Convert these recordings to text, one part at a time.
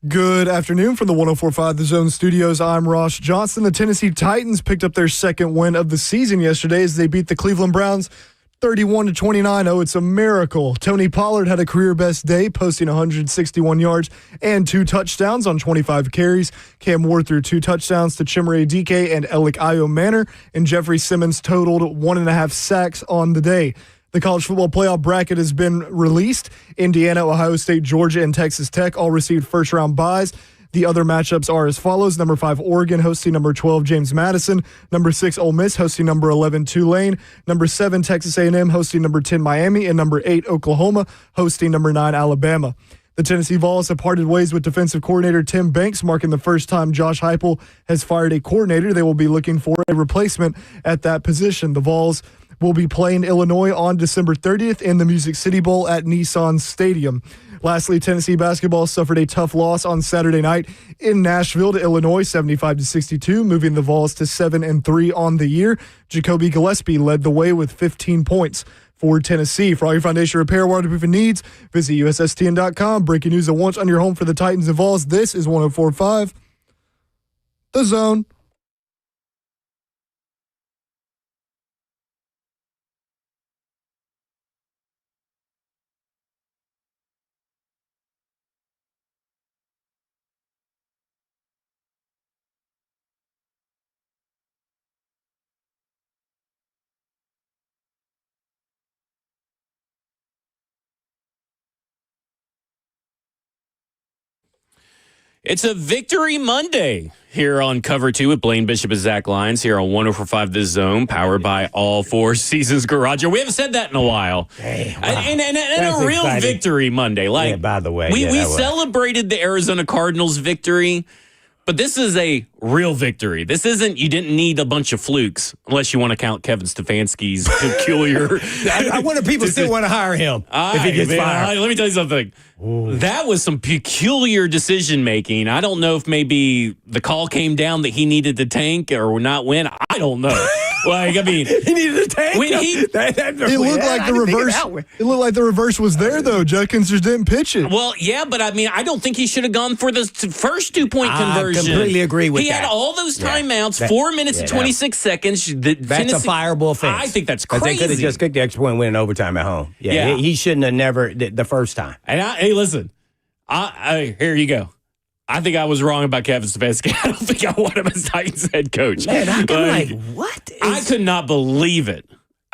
Good afternoon from the 104.5 The Zone studios. I'm Ross Johnson. The Tennessee Titans picked up their second win of the season yesterday as they beat the Cleveland Browns 31-29. Oh, it's a miracle. Tony Pollard had a career-best day, posting 161 yards and 2 touchdowns on 25 carries. Cam Ward threw 2 touchdowns to Chimere Dike and Alec Ayo Manor, and Jeffrey Simmons totaled 1.5 sacks on the day. The college football playoff bracket has been released. Indiana, Ohio State, Georgia, and Texas Tech all received first-round byes. The other matchups are as follows. Number 5, Oregon, hosting number 12, James Madison. Number 6, Ole Miss, hosting number 11, Tulane. Number 7, Texas A&M, hosting number 10, Miami. And number 8, Oklahoma, hosting number 9, Alabama. The Tennessee Vols have parted ways with defensive coordinator Tim Banks, marking the first time Josh Heupel has fired a coordinator. They will be looking for a replacement at that position. The Vols will be playing Illinois on December 30th in the Music City Bowl at Nissan Stadium. Lastly, Tennessee basketball suffered a tough loss on Saturday night in Nashville to Illinois, 75-62, moving the Vols to 7-3 on the year. Jacoby Gillespie led the way with 15 points for Tennessee. For all your foundation repair, waterproofing needs, visit USSTN.com. Breaking news at once on your home for the Titans and Vols. This is 104.5 The Zone. It's a Victory Monday here on Cover 2 with Blaine Bishop and Zach Lyons here on 104.5 The Zone, powered by All Four Seasons Garage. We haven't said that in a while. Hey, wow. And a real exciting. Victory Monday. Like, yeah, by the way. we that celebrated the Arizona Cardinals victory, but this is a real victory. This isn't, you didn't need a bunch of flukes, unless you want to count Kevin Stefanski's peculiar. I wonder if people still want to hire him if he gets fired. Let me tell you something. Ooh. That was some peculiar decision making. I don't know if maybe the call came down that he needed to tank or not win. I don't know. Like, I mean, he needed to tank. When It looked like the reverse. It looked like the reverse was there though. Judkins just didn't pitch it. Well, yeah, but I mean, I don't think he should have gone for the first 2-point conversion. I completely agree with that. He had all those timeouts, 4 minutes and 26 seconds. That's a fireable offense. I think that's crazy. They could have just kicked the extra point and win in overtime at home. Yeah. He shouldn't have never the first time. And hey, listen, here you go. I think I was wrong about Kevin Stefanski. I don't think I want him as Titans head coach. Man, I'm like, what? I could not believe it.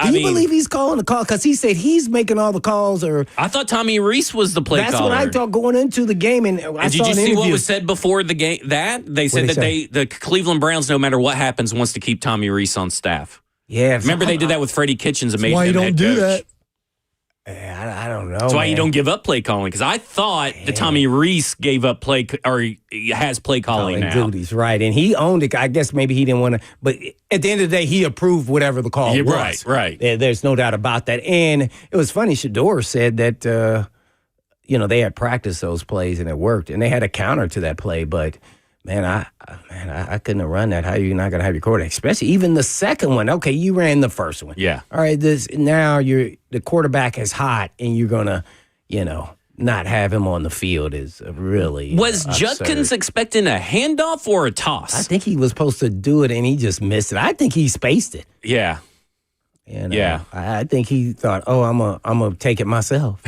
Do you believe he's calling the call? Because he said he's making all the calls. Or I thought Tommy Reese was the play caller. That's what I thought going into the game. And did you see what was said before the game? They said that the Cleveland Browns, no matter what happens, wants to keep Tommy Reese on staff. Yeah. Remember they did that with Freddie Kitchens and made him why you don't do that? I don't know. That's why you don't give up play calling. Because I thought that Tommy Reese gave up play or he has play calling now. Duties, right. And he owned it. I guess maybe he didn't want to. But at the end of the day, he approved whatever the call was. Right. There's no doubt about that. And it was funny. Shador said that, they had practiced those plays and it worked. And they had a counter to that play. But, man, I couldn't have run that. How are you not going to have your quarterback? Especially even the second one. Okay, you ran the first one. Yeah. All right, now the quarterback is hot and you're going to, not have him on the field is really Was Judkins expecting a handoff or a toss? I think he was supposed to do it and he just missed it. I think he spaced it. Yeah. Yeah. I think he thought, I'm gonna take it myself.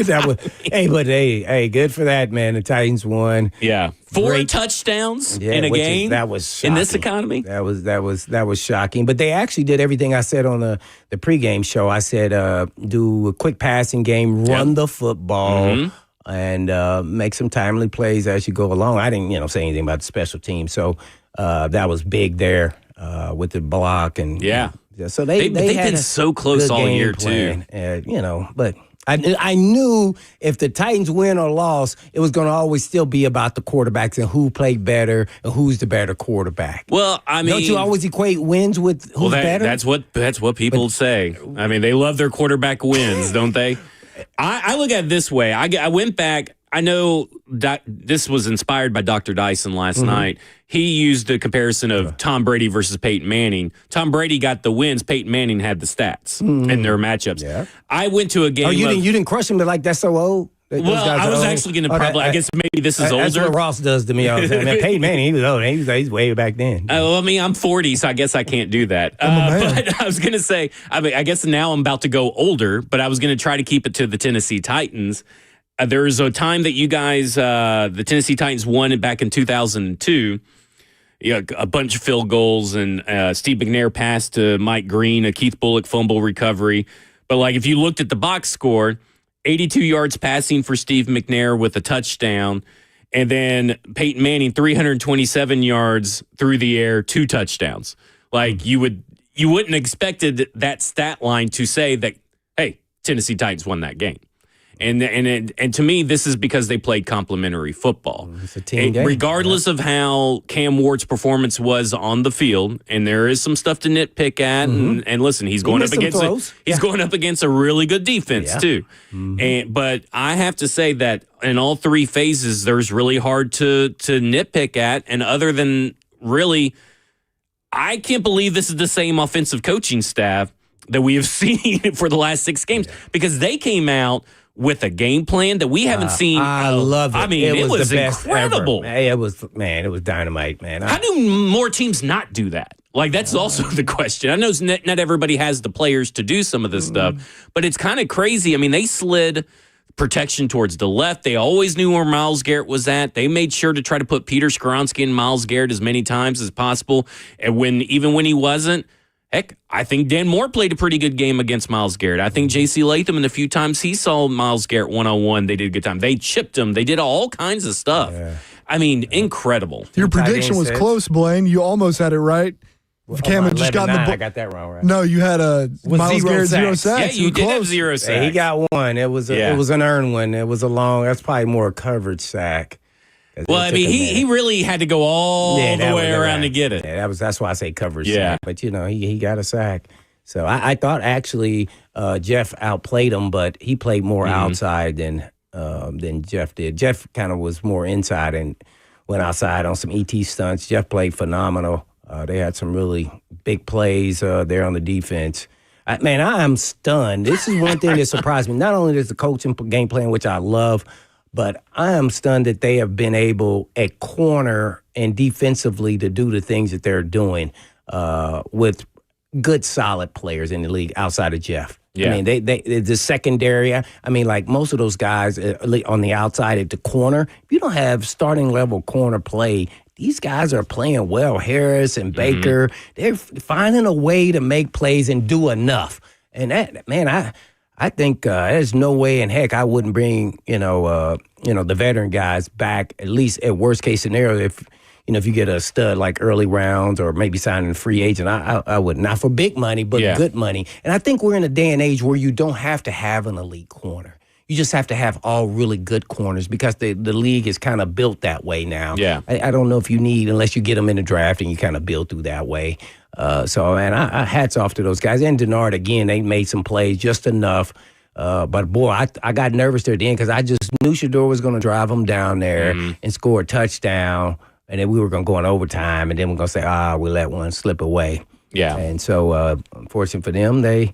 That was, hey, good for that, man. The Titans won. Yeah, 4 touchdowns in a game. That was shocking. In this economy. That was shocking. But they actually did everything I said on the pregame show. I said do a quick passing game, run the football, and make some timely plays as you go along. I didn't say anything about the special team, so that was big there with the block and so they've been so close all year plan, too. But. I knew if the Titans win or lost, it was going to always still be about the quarterbacks and who played better and who's the better quarterback. Well, I mean, don't you always equate wins with who's better? That's what people say. I mean, they love their quarterback wins, don't they? I look at it this way. I went back. I know this was inspired by Dr. Dyson last night. He used the comparison of Tom Brady versus Peyton Manning. Tom Brady got the wins. Peyton Manning had the stats in their matchups. Yeah. I went to a game. Oh, you didn't crush him, but like that's so old. Those Well, guys I are was old. actually going to probably. I guess maybe this is That's older. what Ross does to me all the time. Man, Peyton Manning, he was old. He's way back then. Well, I mean, I'm 40, so I guess I can't do that. But I was going to say, I guess now I'm about to go older, but I was going to try to keep it to the Tennessee Titans. There was a time that you guys, the Tennessee Titans won it back in 2002. A bunch of field goals, and Steve McNair passed to Mike Green, a Keith Bullock fumble recovery. But like, if you looked at the box score, 82 yards passing for Steve McNair with a touchdown, and then Peyton Manning 327 yards through the air, 2 touchdowns. Like, you wouldn't expected that stat line to say that, hey, Tennessee Titans won that game. And to me, this is because they played complementary football. It's a team game. Regardless of how Cam Ward's performance was on the field, and there is some stuff to nitpick at. And listen, he's going up against a really good defense too. But I have to say that in all 3 phases, there's really hard to nitpick at. And other than really, I can't believe this is the same offensive coaching staff that we have seen for the last 6 games, because they came out with a game plan that we haven't seen. I love it. I mean, it was the best incredible. Ever. It was dynamite, man. How do more teams not do that? Like, that's also the question. I know not everybody has the players to do some of this stuff, but it's kind of crazy. I mean, they slid protection towards the left. They always knew where Myles Garrett was at. They made sure to try to put Peter Skoronski and Myles Garrett as many times as possible. And even when he wasn't, heck, I think Dan Moore played a pretty good game against Myles Garrett. I think J.C. Latham, and the few times he saw Myles Garrett one-on-one, they did a good time. They chipped him. They did all kinds of stuff. Yeah. I mean, incredible. Your prediction was close, Blaine. You almost had it right. Cam had just gotten the I got that wrong, right? No, you had Myles Garrett 0 sacks. Yeah, you did have 0 sacks. Yeah, he got one. It was an earned one. It was a long. That's probably more a coverage sack. Well, I mean, he really had to go all the way around to get it. Yeah, that's why I say coverage sack. But he got a sack. So I thought actually Jeff outplayed him, but he played more outside than Jeff did. Jeff kind of was more inside and went outside on some ET stunts. Jeff played phenomenal. They had some really big plays there on the defense. I am stunned. This is one thing that surprised me. Not only is the coaching game plan, which I love, but I am stunned that they have been able at corner and defensively to do the things that they're doing with good, solid players in the league outside of Jeff. Yeah. I mean, the secondary, I mean, like most of those guys on the outside at the corner, if you don't have starting level corner play, these guys are playing well. Harris and Baker, they're finding a way to make plays and do enough. And that, man, I think there's no way in heck I wouldn't bring, the veteran guys back, at least at worst case scenario, if you get a stud like early rounds or maybe signing a free agent, I would. Not for big money, but good money. And I think we're in a day and age where you don't have to have an elite corner. You just have to have all really good corners because the league is kind of built that way now. Yeah. I don't know if you need, unless you get them in the draft and you kind of build through that way. So, man, I hats off to those guys. And Denard, again, they made some plays just enough. But, boy, I got nervous there at the end because I just knew Shador was going to drive them down there and score a touchdown. And then we were going to go in overtime, and then we're going to say, we let one slip away. Yeah. And so, unfortunately for them, they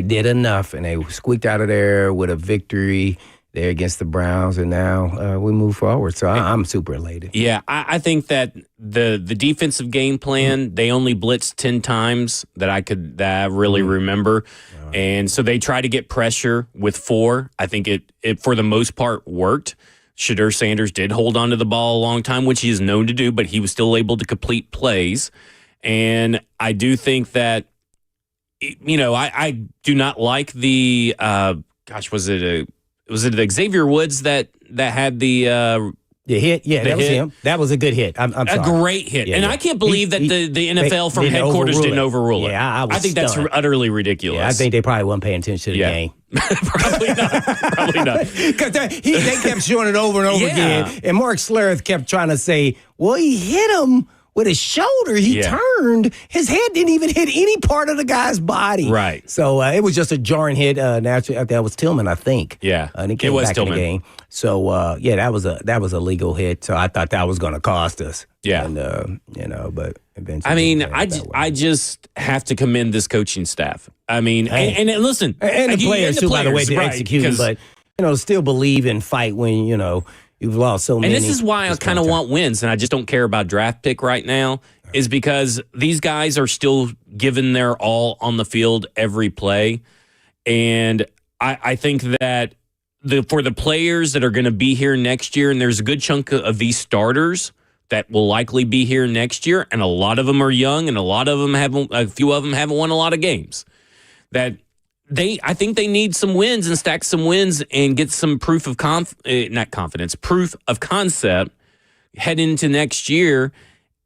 did enough, and they squeaked out of there with a victory there against the Browns, and now we move forward. So I'm super elated. Yeah, I think that the defensive game plan, they only blitzed 10 times that I really remember. And so they tried to get pressure with 4. I think it for the most part worked. Shedeur Sanders did hold on to the ball a long time, which he is known to do, but he was still able to complete plays. And I do think that, I do not like the, was it Xavier Woods that had the hit? Yeah, that was him. That was a good hit. I'm sorry. A great hit. Yeah, and I can't believe that the NFL from headquarters didn't overrule it. Yeah, I think that's utterly ridiculous. Yeah, I think they probably weren't paying attention to the game. Probably not. Because they kept showing it over and over again. And Mark Schlereth kept trying to say, well, he hit him with his shoulder. He turned. His head didn't even hit any part of the guy's body. Right. So it was just a jarring hit. Naturally, that was Tillman, I think. Yeah. And he came back in the game. So, that was a legal hit. So I thought that was going to cost us. Yeah. And, but eventually. I mean, I just have to commend this coaching staff. I mean, and listen. And the players, too, by the way, they're executing. But still believe and fight when, you've lost so many. And this is why I kind of want wins, and I just don't care about draft pick right now, is because these guys are still giving their all on the field every play. And I think that for the players that are going to be here next year, and there's a good chunk of these starters that will likely be here next year, and a lot of them are young, and a few of them haven't won a lot of games. That I think they need some wins and stack some wins and get some proof of proof of concept heading into next year.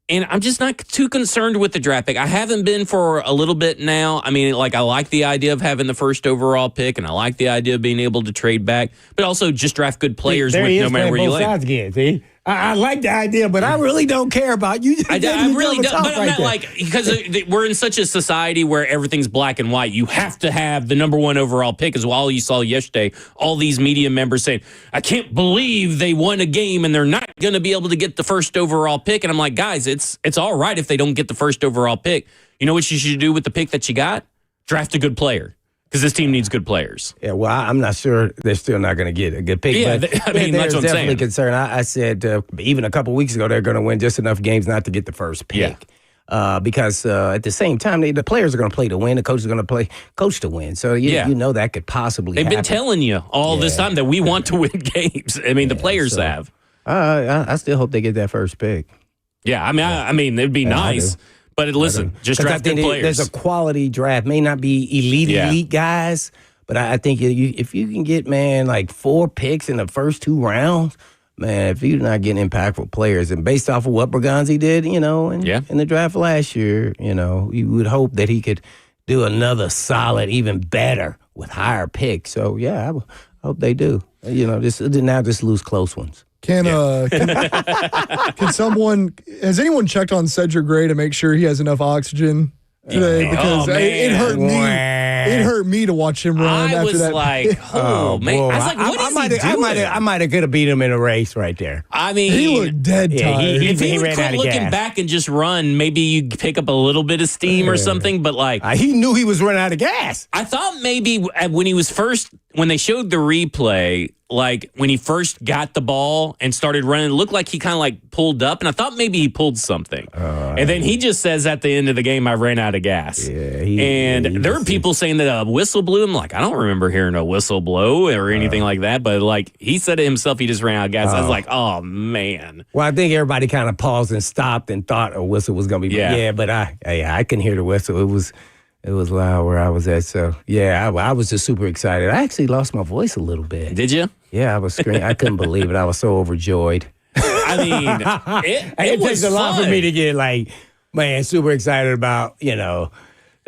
And I'm just not too concerned with the draft pick. I haven't been for a little bit now. I mean, I like the idea of having the first overall pick, and I like the idea of being able to trade back, but also just draft good players no matter where you land. Again, see? I like the idea, but I really don't care about you. I really don't. But I'm not because we're in such a society where everything's black and white. You have to have the number one overall pick, as all you saw yesterday. All these media members saying, I can't believe they won a game and they're not going to be able to get the first overall pick. And I'm like, guys, it's all right if they don't get the first overall pick. You know what you should do with the pick that you got? Draft a good player. Because this team needs good players. Yeah, well, I'm not sure they're still not going to get a good pick. Yeah, but that's what I'm definitely saying. Concerned. I said even a couple weeks ago they're going to win just enough games not to get the first pick. Yeah. Because at the same time, the players are going to play to win. The coach is going to coach to win. So you know that could possibly happen. They've been telling you all this time that we want to win games. I mean, the players have. I still hope they get that first pick. Yeah, I mean, it'd be nice. But listen, just draft good players. There's a quality draft. May not be elite guys, but I think if you can get, man, 4 picks in the first 2 rounds, man, if you're not getting impactful players, and based off of what Berganzi did, in the draft last year, you would hope that he could do another solid, even better with higher picks. So, yeah, I hope they do. Just lose close ones. Has anyone checked on Cedric Gray to make sure he has enough oxygen today? Because it hurt me. It hurt me to watch him run. I was that. like, man. I was like, what is he doing? I might have could have beat him in a race right there. I mean, he looked dead tired. If he would quit looking back and just run, maybe you pick up a little bit of steam or something. But he knew he was running out of gas. I thought maybe when they showed the replay, when he first got the ball and started running, it looked like he kind of pulled up, and I thought maybe he pulled something. And then he just says at the end of the game, I ran out of gas. Yeah, there were people saying that a whistle blew him. I don't remember hearing a whistle blow or anything like that, but he said it himself, he just ran out of gas. I was like, oh, man. Well, I think everybody kind of paused and stopped and thought a whistle was going to be. Yeah, but I couldn't hear the whistle. It was loud where I was at. So, yeah, I was just super excited. I actually lost my voice a little bit. Did you? Yeah, I was screaming. I couldn't believe it. I was so overjoyed. I mean, it takes a lot for me to get, super excited about, the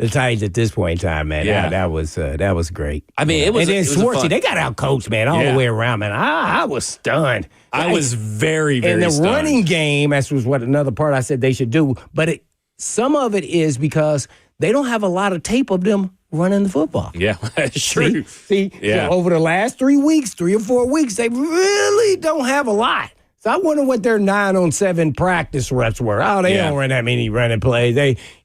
Titans at this point in time, man. Yeah. That was great. I mean, it was. And then Swartzy, they got out coached, man, all the way around, man. I was stunned. I was very, very stunned. And the stunned. running game, that was what another part I said they should do. But some of it is because they don't have a lot of tape of them running the football. Yeah, that's true. See, so over the last 3 or 4 weeks, they really don't have a lot. So I wonder what their 9-on-7 practice reps were. Oh, they don't run that many running plays.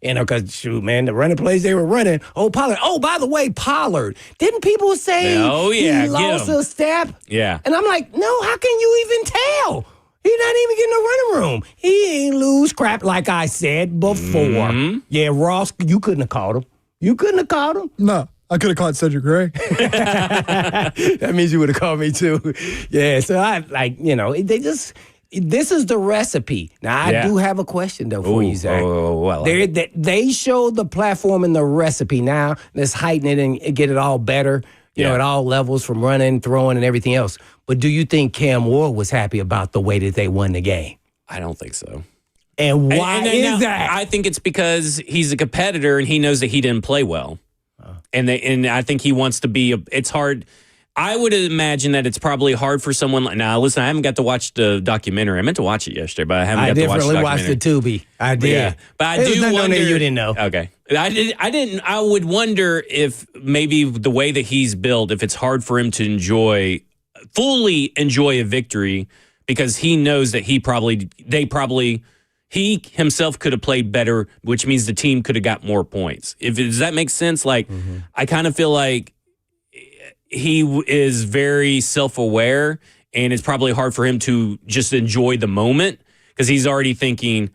Because the running plays they were running. Oh, Pollard. Oh, by the way, Pollard. Didn't people say he lost a step? Yeah. And I'm like, no, how can you even tell? He's not even getting a running room. He ain't lose crap like I said before. Mm-hmm. Yeah, Ross, you couldn't have caught him. You couldn't have caught him? No, I could have caught Cedric Gray. That means you would have called me too. Yeah, so this is the recipe. Now, I do have a question, though, for you, Zach. They showed the platform and the recipe. Now, let's heighten it and get it all better, at all levels from running, throwing, and everything else. But do you think Cam Ward was happy about the way that they won the game? I don't think so. And why is that? I think it's because he's a competitor and he knows that he didn't play well. And I think he wants to be it's hard. I would imagine that it's probably hard for someone now, listen, I haven't got to watch the documentary. I meant to watch it yesterday, but I haven't got to watch the documentary. I definitely watched the Tubi. I did. Yeah. But I do wonder. You didn't know. Okay. I didn't. I would wonder if maybe the way that he's built, if it's hard for him to fully enjoy a victory because he knows that he himself could have played better, which means the team could have got more points. Does that make sense? I kind of feel like is very self-aware, and it's probably hard for him to just enjoy the moment because he's already thinking,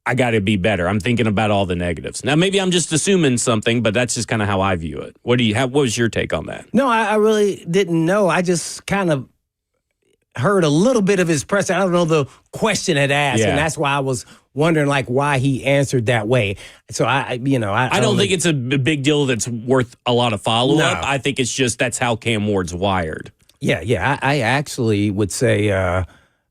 I got to be better. I'm thinking about all the negatives. Now, maybe I'm just assuming something, but that's just kind of how I view it. What was your take on that? No, I really didn't know. I just kind of heard a little bit of his press. I don't know the question it asked, and that's why I was wondering why he answered that way. So I don't think it's a big deal that's worth a lot of follow up. No. I think it's just that's how Cam Ward's wired. Yeah. I actually would say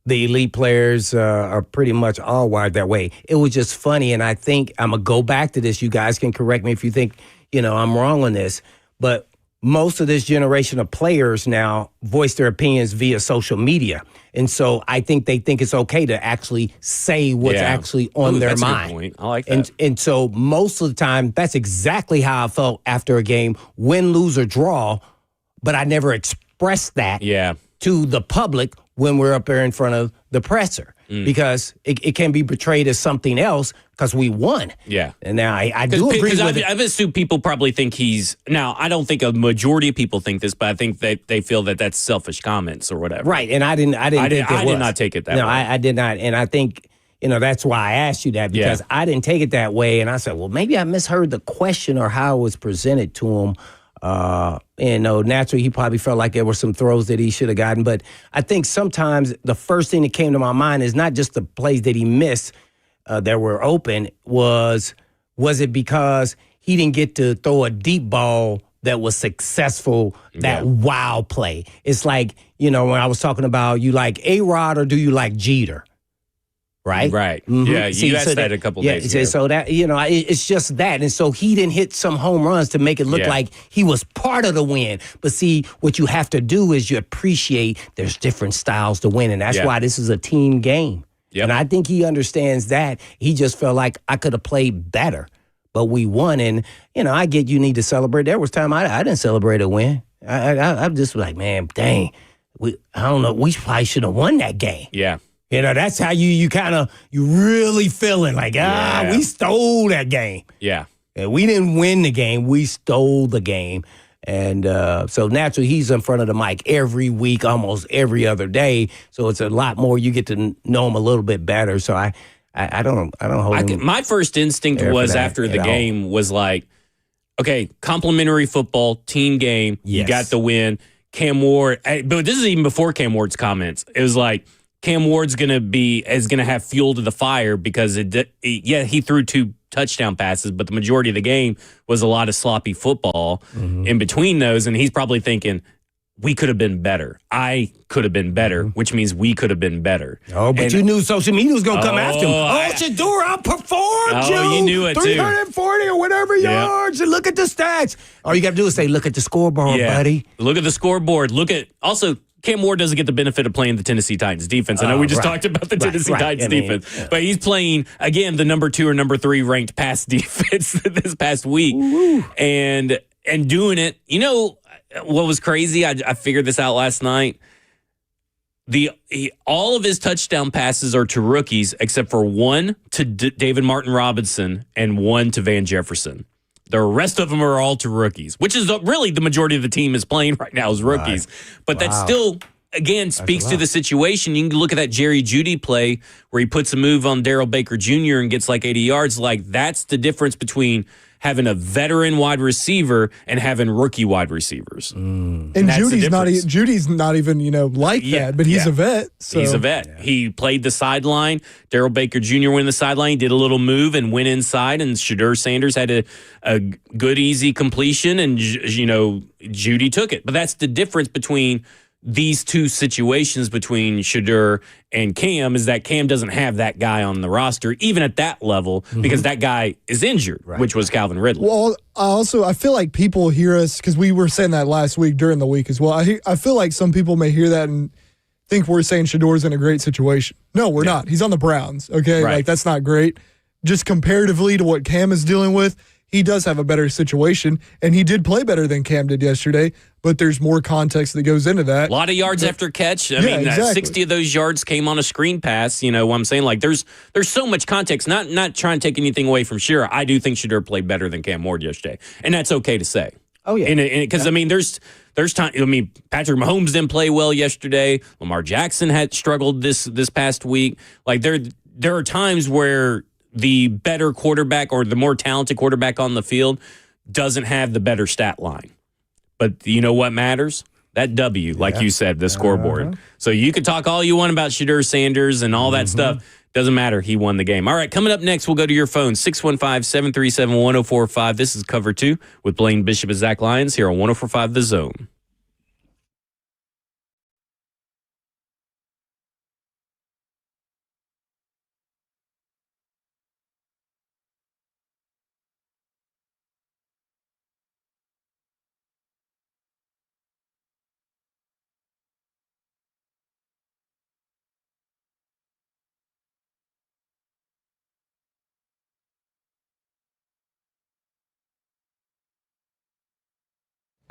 the elite players are pretty much all wired that way. It was just funny, and I think I'm gonna go back to this. You guys can correct me if you think I'm wrong on this, but most of this generation of players now voice their opinions via social media. And so I think they think it's okay to actually say what's actually on their mind. That's a good point. I like that. And so most of the time, that's exactly how I felt after a game, win, lose, or draw, but I never expressed that to the public when we're up there in front of the presser. Because it can be portrayed as something else because we won. Yeah. And now I do agree with it. I've assumed people probably think now, I don't think a majority of people think this, but I think they feel that that's selfish comments or whatever. Right. And I did not take it that way. No, I did not. And I think, that's why I asked you that, because I didn't take it that way. And I said, well, maybe I misheard the question or how it was presented to him. Naturally, he probably felt like there were some throws that he should have gotten. But I think sometimes the first thing that came to my mind is not just the plays that he missed that were open. Was it because he didn't get to throw a deep ball that was successful, that wow play? It's like, when I was talking about, you like A-Rod or do you like Jeter? Right? Right. Mm-hmm. Yeah, you asked that a couple days ago. So that, it's just that. And so he didn't hit some home runs to make it look like he was part of the win. But see, what you have to do is you appreciate there's different styles to win. And that's why this is a team game. Yep. And I think he understands that. He just felt like I could have played better. But we won. And, I get you need to celebrate. There was time I didn't celebrate a win. I'm just like, man, dang. I don't know. We probably should have won that game. Yeah. That's how you really feeling like, we stole that game. Yeah. And we didn't win the game. We stole the game. And so naturally, he's in front of the mic every week, almost every other day. So it's a lot more. You get to know him a little bit better. So I don't hold him. My first instinct was after the game was like, okay, complimentary football, team game. Yes. You got the win. Cam Ward, but this is even before Cam Ward's comments. It was like, Cam Ward's gonna have fuel to the fire because he threw 2 touchdown passes, but the majority of the game was a lot of sloppy football in between those, and he's probably thinking, we could have been better. I could have been better, which means we could have been better. Oh, but you knew social media was going to come after him. Shador outperformed you. You knew it 340 or whatever yards, and look at the stats. All you got to do is say, look at the scoreboard, buddy. Look at the scoreboard. Also, Cam Ward doesn't get the benefit of playing the Tennessee Titans defense. I know we just talked about the Tennessee Titans defense, but he's playing, again, the number 2 or number 3 ranked pass defense this past week. And doing it. What was crazy? I figured this out last night. All of his touchdown passes are to rookies except for one to David Martin Robinson and one to Van Jefferson. The rest of them are all to rookies, which is really the majority of the team is playing right now is rookies. Right. But that still, again, speaks to the situation. You can look at that Jerry Jeudy play where he puts a move on Darrell Baker Jr. and gets like 80 yards. Like, that's the difference between having a veteran wide receiver and having rookie wide receivers. And Judy's not even, like that, but he's a vet. So. He's a vet. Yeah. He played the sideline. Darrell Baker Jr. went in the sideline. He did a little move and went inside, and Shedeur Sanders had a good, easy completion, and, Jeudy took it. But that's the difference between these two situations between Shedeur and Cam, is that Cam doesn't have that guy on the roster, even at that level, because that guy is injured, which was Calvin Ridley. Well, I feel like people hear us, because we were saying that last week during the week as well. I feel like some people may hear that and think we're saying Shedeur's in a great situation. No, we're not. He's on the Browns, okay? Right. Like, that's not great. Just comparatively to what Cam is dealing with, he does have a better situation, and he did play better than Cam did yesterday, but there's more context that goes into that. A lot of yards after catch. I mean, exactly. 60 of those yards came on a screen pass. You know what I'm saying? Like, there's so much context. Not trying to take anything away from Shedeur. I do think Shedeur played better than Cam Ward yesterday, and that's okay to say. Oh, yeah. Because, I mean, there's there's time. I mean, Patrick Mahomes didn't play well yesterday. Lamar Jackson had struggled this past week. Like there are times where the better quarterback or the more talented quarterback on the field doesn't have the better stat line. But you know what matters? That W, like you said, the scoreboard. So you could talk all you want about Shadur Sanders and all that stuff. Doesn't matter. He won the game. All right, coming up next, we'll go to your phone, 615-737-1045. This is Cover 2 with Blaine Bishop and Zach Lyons here on 1045 The Zone.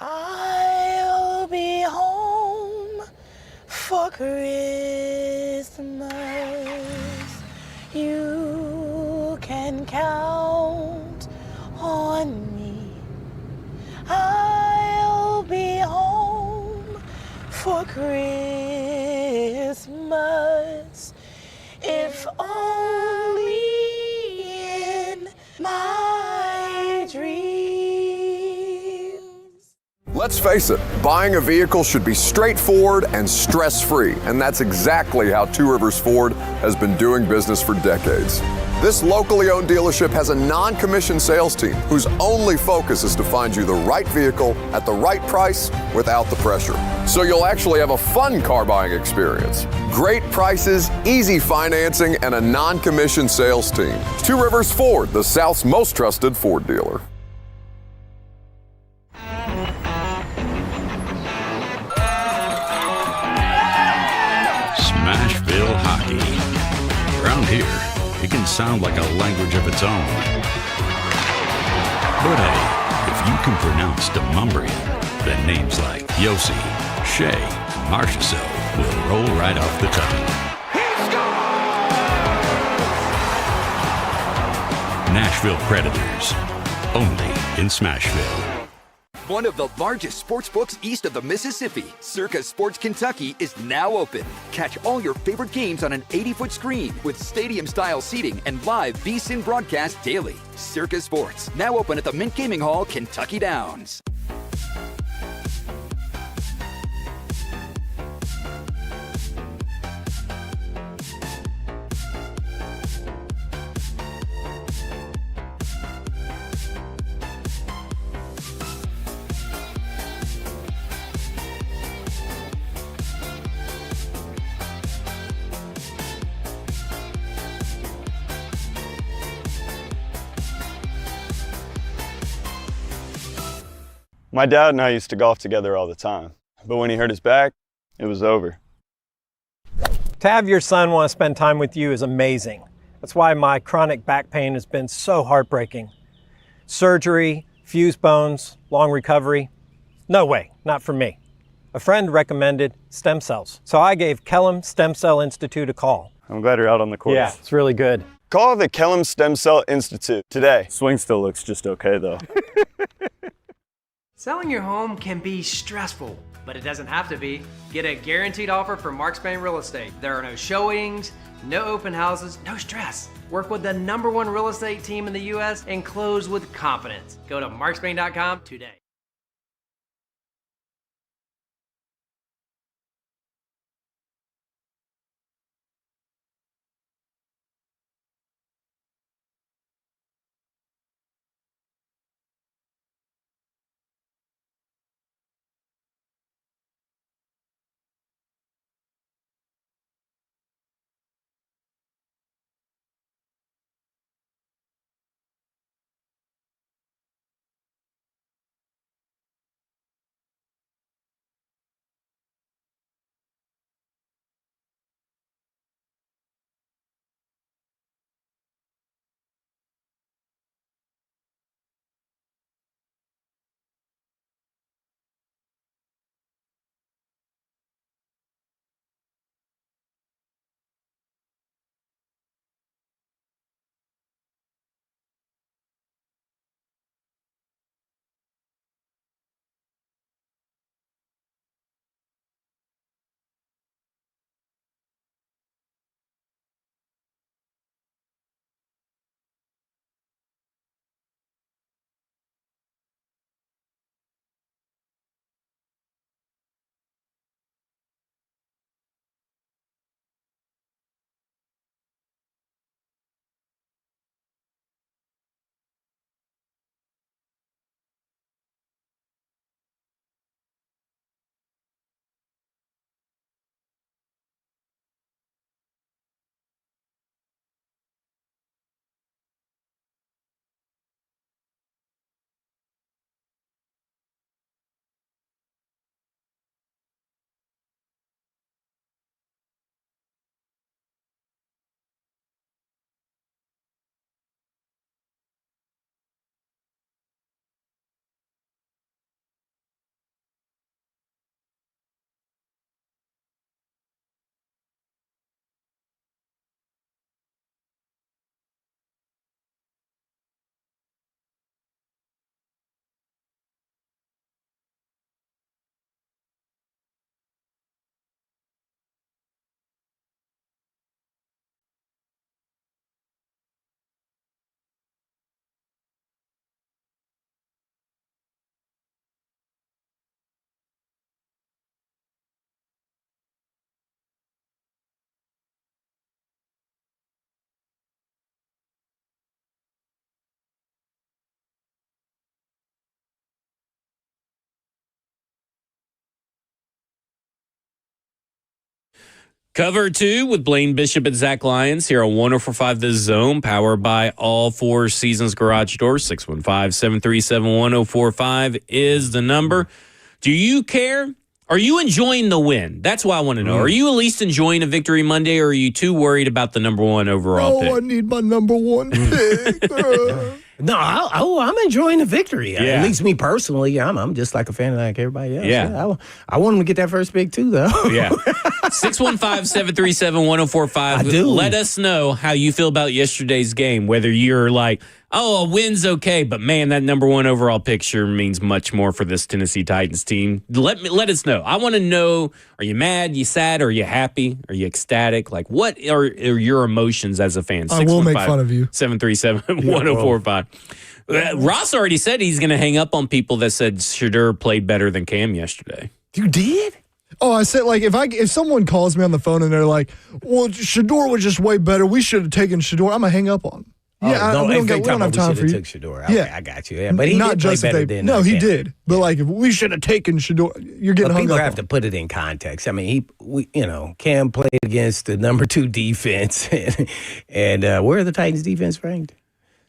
I'll be home for Christmas. You can count on me. I'll be home for Christmas. If only in my dreams. Let's face it, buying a vehicle should be straightforward and stress-free, and that's exactly how Two Rivers Ford has been doing business for decades. This locally owned dealership has a non-commissioned sales team whose only focus is to find you the right vehicle at the right price without the pressure. So you'll actually have a fun car buying experience. Great prices, easy financing, and a non-commissioned sales team. Two Rivers Ford, the South's most trusted Ford dealer. Smashville hockey. Around here, it can sound like a language of its own. But hey, if you can pronounce Demumbrian, then names like Yossi, Shea, and Marchessault will roll right off the tongue. Nashville Predators, only in Smashville. One of the largest sports books east of the Mississippi, Circa Sports Kentucky, is now open. Catch all your favorite games on an 80-foot screen with stadium-style seating and live VSiN broadcast daily. Circa Sports, now open at the Mint Gaming Hall, Kentucky Downs. My dad and I used to golf together all the time, but when he hurt his back, it was over. To have your son want to spend time with you is amazing. That's why my chronic back pain has been so heartbreaking. Surgery, fused bones, long recovery. No way, not for me. A friend recommended stem cells, so I gave Kellum Stem Cell Institute a call. I'm glad you're out on the course. Yeah, it's really good. Call the Kellum Stem Cell Institute today. Swing still looks just okay though. Selling your home can be stressful, but it doesn't have to be. Get a guaranteed offer from Mark Spain Real Estate. There are no showings, no open houses, no stress. Work with the #1 real estate team in the U.S. and close with confidence. Go to markspain.com today. Cover 2 with Blaine Bishop and Zach Lyons here on 104.5 The Zone, powered by all Four Seasons Garage Doors. 615-737-1045 is the number. Do you care? Are you enjoying the win? That's what I want to know. Are you at least enjoying a victory Monday, or are you too worried about the number one overall pick? I need my number one pick. No, I'm enjoying the victory. Yeah. At least me personally, I'm just like a fan like everybody else. Yeah. I want him to get that first pick too, though. Yeah. 615-737-1045. I do. Let us know how you feel about yesterday's game, whether you're like, oh, a win's okay, but man, that number one overall picture means much more for this Tennessee Titans team. Let us know. I want to know, are you mad, you sad, are you happy, are you ecstatic? Like, what are your emotions as a fan? I will make fun of you. 737-1045. Ross already said he's going to hang up on people that said Shedeur played better than Cam yesterday. You did? Oh, I said, like, if someone calls me on the phone and they're like, well, Shedeur was just way better, we should have taken Shedeur, I'm going to hang up on him. Yeah, we don't have time for you. Took Shedeur. Okay, Yeah. I got you. Yeah, but he Not did play just if better they, than no, he Cam. did. But like, if we should have taken Shedeur, you're getting But hung people up have on. to put it in context. I mean, Cam played against the number 2 defense, and where are the Titans' defense ranked?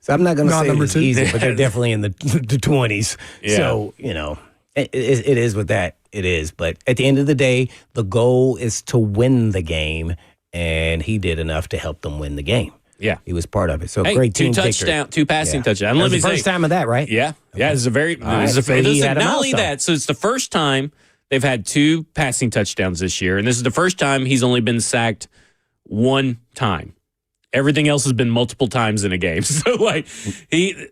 So I'm not going to Not say number it's 2. easy, but they're definitely in the 20s. Yeah. So it is what that it is. But at the end of the day, the goal is to win the game, and he did enough to help them win the game. Yeah. He was part of it. So Hey, great team two passing touchdowns. That was the first time of that, right? Yeah. Yeah, it's a very right, it's a- so he listen, had a not only milestone. that, so it's the first time they've had 2 passing touchdowns this year, and this is the first time he's only been sacked 1 time. Everything else has been multiple times in a game. So, like, we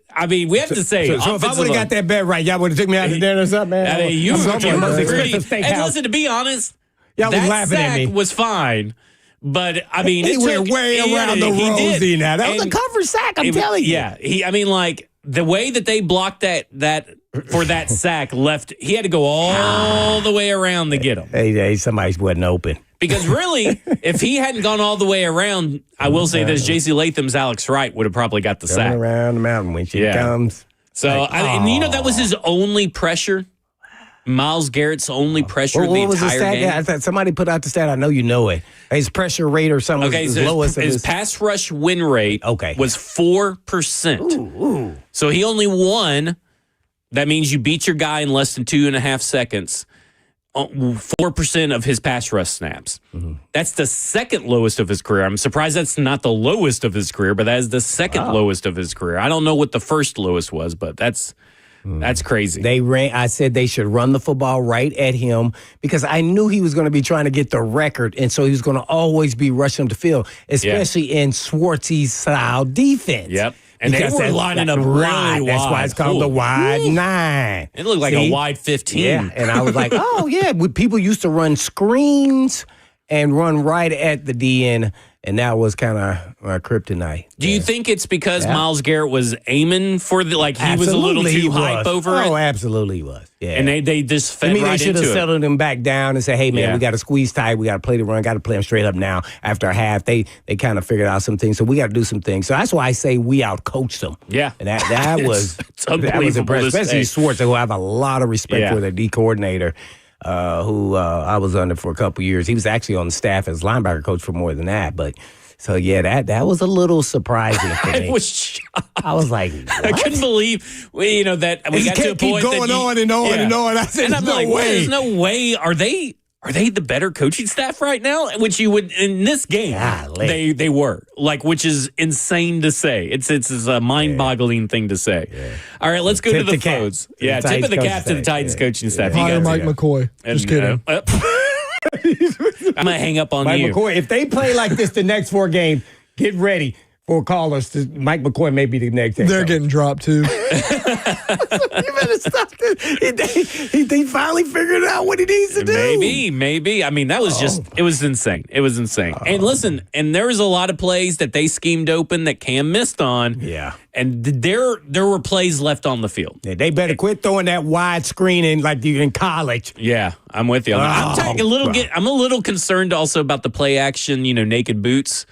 have to say. So if I would have got that bet right, y'all would have took me out to dinner or something, man. I mean, you I'm were talking about the pretty. expensive And steakhouse. listen, to be honest, Y'all was that laughing at sack me. was fine. But, I mean, He it went took, way around the he did. Rosie now. That was a And cover sack, I'm telling you. Yeah. The way that they blocked that for that sack left, he had to go all the way around to get him. Hey, somebody wasn't open. Because really, if he hadn't gone all the way around, I will say this, J.C. Latham's Alex Wright would have probably got the Coming sack. around the mountain when she comes. So, that was his only pressure. Miles Garrett's only pressure What the was the entire stat? game. Yeah, I thought somebody put out the stat. I know you know it. His pressure rate or something Okay, was so lowest of his pass rush win rate was 4%. Ooh. So he only won. That means you beat your guy in less than 2.5 seconds. 4% of his pass rush snaps. Mm-hmm. That's the second lowest of his career. I'm surprised that's not the lowest of his career, but that is the second lowest of his career. I don't know what the first lowest was, but that's crazy. I said they should run the football right at him because I knew he was going to be trying to get the record, and so he was going to always be rushing the field, especially in Schwartz's style defense. Yep. And Because they were that's lining up right. really wide. That's why it's called the wide 9. It looked like a wide 15. Yeah, and I was like, oh, yeah. People used to run screens and run right at the DN, and that was kind of kryptonite. Do you think it's because Miles Garrett was aiming for he was a little Absolutely he too hype was. over it? Oh, absolutely he was. Yeah. And they just fed I mean, right they should into have it. settled him back down and said, hey, man, Yeah. we got to squeeze tight. We got to play the run. Got to play him straight up now. After a half, they kind of figured out some things. So we got to do some things. So that's why I say we out-coached them. Yeah. And that was it's unbelievable that was impressive. to Especially say. Schwartz, who I have a lot of respect for, the D coordinator, who I was under for a couple years. He was actually on the staff as linebacker coach for more than that. But so, yeah, that was a little surprising for me. I was shocked. I was like, what? I couldn't believe that we got to a keep point going that on and on and on. I said, and I'm there's like, no way. There's no way. Are they the better coaching staff right now? Which you would in this game, Golly. they were which is insane to say. It's a mind-boggling thing to say. Yeah. All right, let's go Tip to the the cap phones. to the Yeah, tip Titans of the cap to the coaching Titans staff. coaching staff. You Hire guys- Mike McCoy. Just kidding. I'm gonna hang up on Mike you. McCoy, if they play like this the next 4 games, get ready for callers. Mike McCoy may be the next. They're getting dropped too. You better stop this. He finally figured out what he needs to do. Maybe. I mean, that was it was insane. It was insane. And listen, and there was a lot of plays that they schemed open that Cam missed on. Yeah. And there were plays left on the field. Yeah, they better quit throwing that wide screen in like you in college. Yeah, I'm with you. I'm a little concerned also about the play action, naked boots,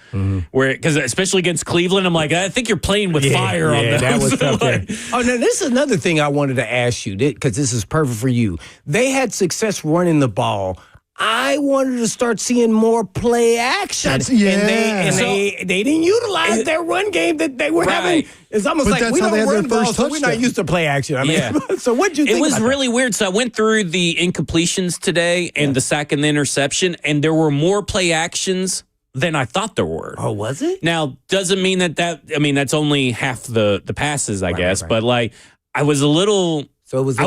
where because especially against Cleveland, I'm like, I think you're playing with fire on those. that was tough there. Oh, now this is another thing I wanted to ask you because this is perfect for you. They had success running the ball. I wanted to start seeing more play action. And they didn't utilize their run game that they were having. It's almost like we don't run ball, so we're not used to play action. I mean, so what did you think? It was really weird. So I went through the incompletions today and the sack and the interception, and there were more play actions than I thought there were. Oh, was it? Now, doesn't mean that's only half the passes, I guess. Right. But like, I was a little surprised.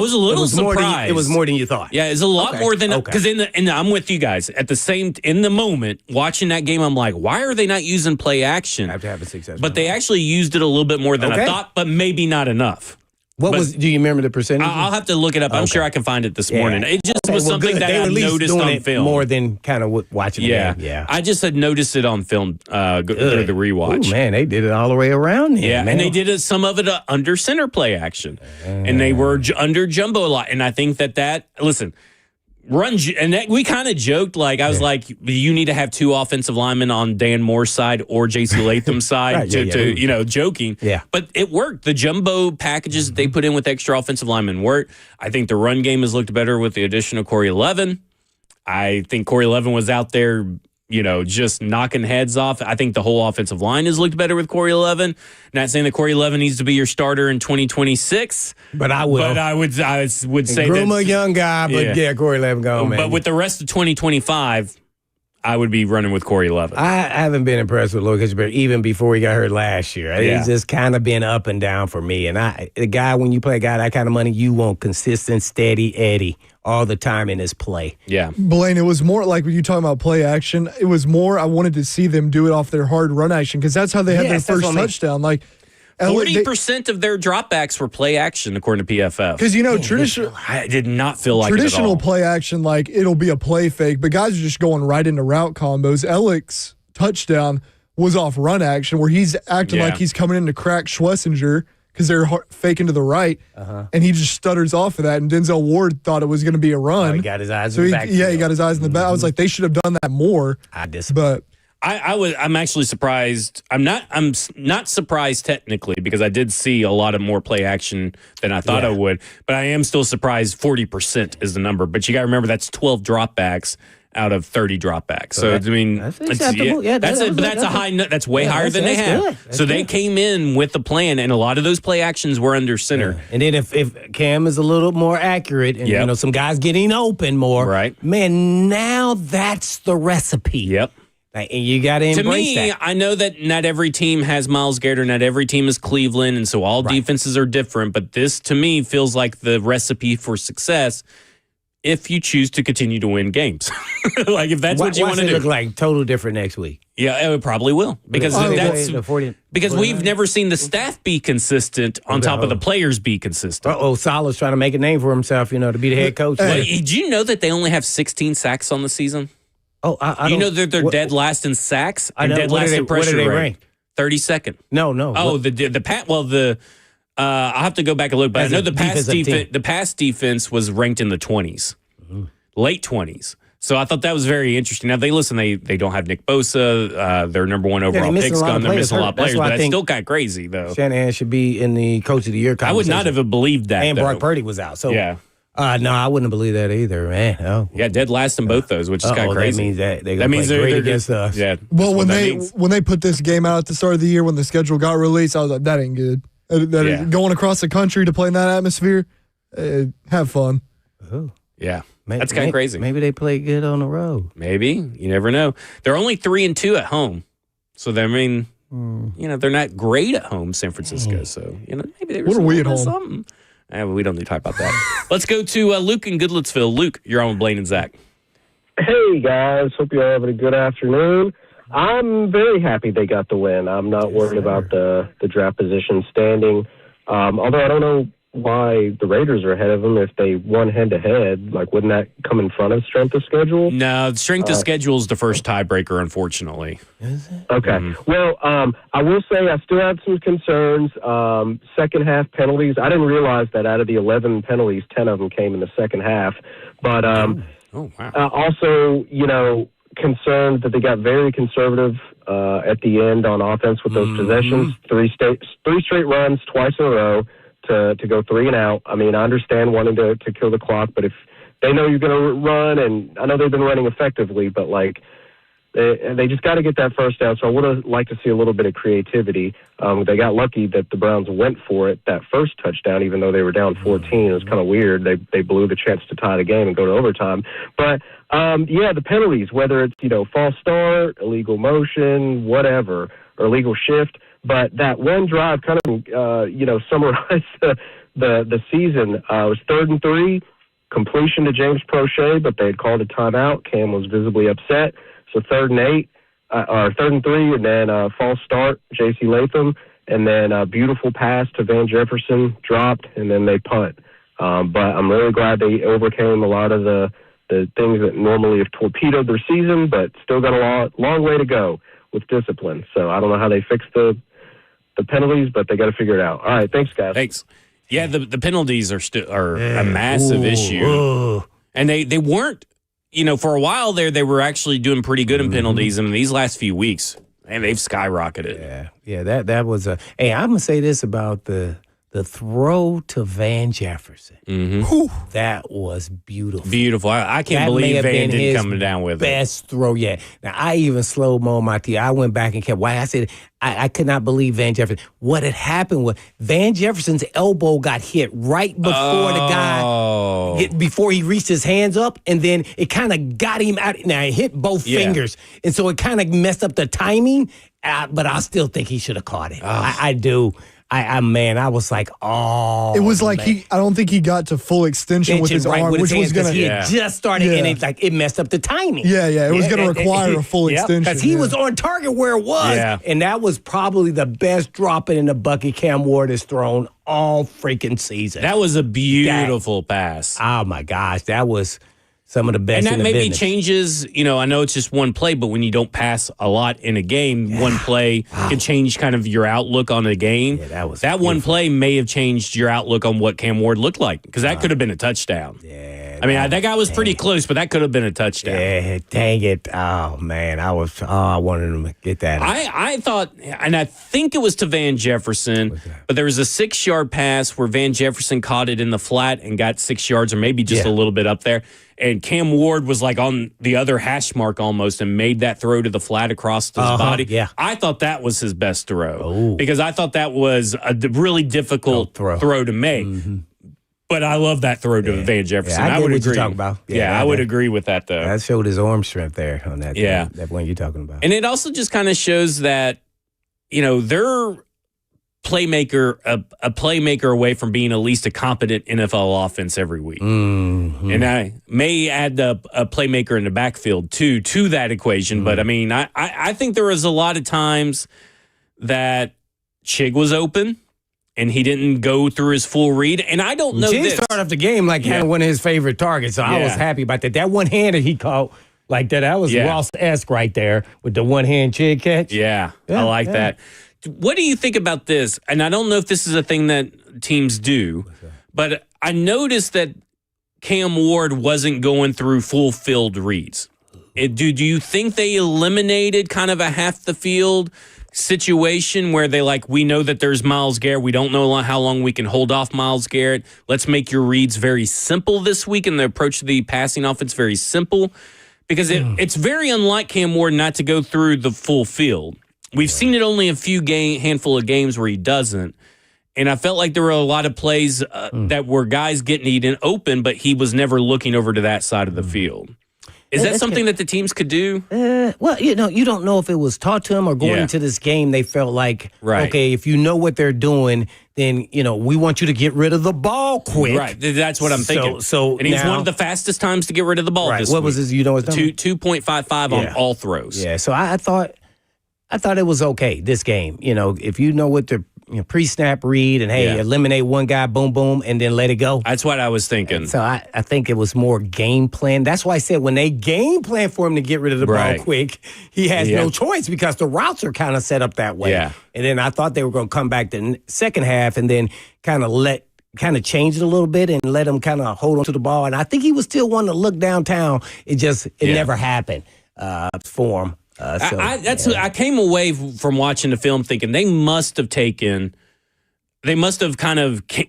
It was more than you thought. Yeah, it's a lot more than because I'm with you guys in the moment watching that game. I'm like, why are they not using play action? Have to have a success. But they actually used it a little bit more than I thought, but maybe not enough. Do you remember the percentage? I'll have to look it up. I'm sure I can find it this morning. It just was something that I noticed on film. More than kind of watching the game. Yeah. I just had noticed it on film through the rewatch. Ooh, man, they did it all the way around here. Yeah, and they did some of it under center play action. And they were under jumbo a lot. And I think that listen, we kind of joked, like, I was like, you need to have two offensive linemen on Dan Moore's side or J.C. Latham's side joking. Yeah. But it worked. The jumbo packages that they put in with extra offensive linemen worked. I think the run game has looked better with the addition of Corey Levin. I think Corey Levin was out there, just knocking heads off. I think the whole offensive line has looked better with Corey Levin. Not saying that Corey Levin needs to be your starter in 2026. But I will. But I would say groom a young guy, but Corey Levin gone, man. But with the rest of 2025, I would be running with Corey Levin. I haven't been impressed with Lucas, but even before he got hurt last year, he's just kind of been up and down for me. And when you play a guy that kind of money, you want consistent, steady Eddie all the time in his play. Yeah. Blaine, it was more like when you talking about play action, it was more I wanted to see them do it off their hard run action because that's how they had their first touchdown. Like 40% of their dropbacks were play action, according to PFF. Because, traditional... I did not feel like traditional it at all. play action, like, it'll be a play fake, but guys are just going right into route combos. Ellick's touchdown was off run action where he's acting like he's coming in to crack Schlesinger because they're faking to the right, and he just stutters off of that, and Denzel Ward thought it was going to be a run. Oh, he got his eyes in the back. Yeah, he got his eyes in the back. I was like, they should have done that more. But I'm actually surprised. I'm not surprised technically because I did see a lot of more play action than I thought I would. But I am still surprised 40% is the number. But you got to remember that's 12 dropbacks out of 30 dropbacks. So that's acceptable. That's a high. That's way higher than they have. So they came in with a plan, and a lot of those play actions were under center. And then if Cam is a little more accurate, and some guys getting open more, right? Man, now that's the recipe. Yep. And you got to embrace that. I know that not every team has Myles Garrett, or not every team is Cleveland, and so all defenses are different. But this, to me, feels like the recipe for success if you choose to continue to win games. Like, if that's what you want to do. Look like total different next week? Yeah, it probably will. Because we've never seen the staff be consistent on top of the players be consistent. Salah's trying to make a name for himself, to be the head coach. Well, did you know that they only have 16 sacks on the season? Oh, I know that they're dead last in sacks and dead last in pressure rate. 32nd. No. Oh, I'll have to go back and look, but I know the pass defense was ranked in the 20s, late 20s. So I thought that was very interesting. Now they don't have Nick Bosa, their number one overall pick's gone. They're missing a lot of players, but that's still kind of crazy though. Shanahan should be in the Coach of the Year conversation. I would not have believed that. And Brock Purdy was out. So yeah. No, I wouldn't believe that either, man. Oh. Yeah, dead last in both those, which is kind of crazy. That means they're going to play great against us. Yeah. Well, when they put this game out at the start of the year, when the schedule got released, I was like, that ain't good. Going across the country to play in that atmosphere, have fun. Oh. Yeah. That's kind of crazy. Maybe they play good on the road. Maybe. You never know. They're only 3-2 at home. So, they're not great at home, San Francisco. So, maybe they were at home? Something. We don't need to talk about that. Let's go to Luke in Goodlettsville. Luke, you're on with Blaine and Zach. Hey, guys. Hope you're having a good afternoon. I'm very happy they got the win. I'm not worried about the draft position standing. Although I don't know why the Raiders are ahead of them if they won head-to-head. Like, wouldn't that come in front of strength of schedule? No, strength of schedule is the first tiebreaker, unfortunately. Is it? Okay. Well, I will say I still have some concerns. Second half penalties. I didn't realize that out of the 11 penalties, 10 of them came in the second half. But also, concerned that they got very conservative at the end on offense with those possessions. Three straight runs twice in a row to go 3 and out. I mean, I understand wanting to kill the clock, but if they know you're going to run, and I know they've been running effectively, but like they just got to get that first down. So I would have liked to see a little bit of creativity. They got lucky that the Browns went for it that first touchdown, even though they were down 14. It was kind of weird. They blew the chance to tie the game and go to overtime. But the penalties, whether it's false start, illegal motion, whatever, or illegal shift. But that one drive kind of summarized the season. It was 3rd and 3, completion to James Prochet, but they had called a timeout. Cam was visibly upset. So 3rd and 8, or 3rd and 3, and then false start, J.C. Latham, and then a beautiful pass to Van Jefferson, dropped, and then they punt. But I'm really glad they overcame a lot of the things that normally have torpedoed their season, but still got a long way to go with discipline. So I don't know how they fix the penalties, but they got to figure it out. All right, thanks, guys. Thanks. Yeah, the penalties are a massive issue. And they weren't, for a while there, they were actually doing pretty good in penalties. And these last few weeks, man, they've skyrocketed. Yeah, that was a. Hey, I'm gonna say this about the throw to Van Jefferson. That was beautiful. Beautiful. I can't believe Van didn't come down with best throw yet. Now, I even slow-mo my TV. I went back and kept. Why I said I could not believe Van Jefferson. What had happened was Van Jefferson's elbow got hit right before the guy, before he reached his hands up, and then it kind of got him out. Now, it hit both fingers, and so it kind of messed up the timing, but I still think he should have caught it. I do. I was like, it was like I don't think he got to full extension with his arm, which was going to. He had just started, and it messed up the timing. It was going to require a full extension. Because he was on target where it was, and that was probably the best dropping in the bucket Cam Ward has thrown all freaking season. That was a beautiful pass. Oh my gosh, that was some of the best. And that maybe changes, I know it's just one play, but when you don't pass a lot in a game, one play can change kind of your outlook on a game. Yeah, that one play may have changed your outlook on what Cam Ward looked like, because that could have been a touchdown. That guy was pretty close, but that could have been a touchdown. Yeah, dang it. Oh, man. I wanted him to get that. I thought, and I think it was to Van Jefferson, but there was a 6-yard pass where Van Jefferson caught it in the flat and got 6 yards or maybe just a little bit up there. And Cam Ward was like on the other hash mark almost and made that throw to the flat across his body. Yeah. I thought that was his best throw because I thought that was a really difficult throw to make. But I love that throw to Van Jefferson. I would what agree. You're talking about. I would agree with that, though. That showed his arm strength there on that. That one you're talking about. And it also just kind of shows that, they're playmaker, a playmaker away from being at least a competent NFL offense every week. And I may add a playmaker in the backfield too to that equation. But I think there was a lot of times that Chig was open and he didn't go through his full read. And I don't know Chig started off the game like had one of his favorite targets, so I was happy about that. That one-hander he caught like that was Ross-esque right there with the one-hand Chig catch. I like that. What do you think about this? And I don't know if this is a thing that teams do, but I noticed that Cam Ward wasn't going through full field reads. Do you think they eliminated kind of a half the field situation where we know that there's Myles Garrett. We don't know how long we can hold off Myles Garrett. Let's make your reads very simple this week, and the approach to the passing offense very simple, because it's very unlike Cam Ward not to go through the full field. We've seen it only a handful of games where he doesn't. And I felt like there were a lot of plays that were guys getting eaten open, but he was never looking over to that side of the field. Is that something that the teams could do? Well, you don't know if it was taught to them or going into this game, they felt like, okay, if you know what they're doing, then, we want you to get rid of the ball quick. Right. That's what I'm thinking. And he's one of the fastest times to get rid of the ball this week. What was his, his number? 2.55 on all throws. Yeah, so I thought it was okay, this game. If you know what the pre-snap read and, eliminate one guy, boom, boom, and then let it go. That's what I was thinking. And so I think it was more game plan. That's why I said when they game plan for him to get rid of the ball quick, he has no choice because the routes are kind of set up that way. Yeah. And then I thought they were going to come back the second half and then kind of change it a little bit and let him kind of hold on to the ball. And I think he was still wanting to look downtown. It never happened for him. I came away from watching the film thinking they must have taken they must have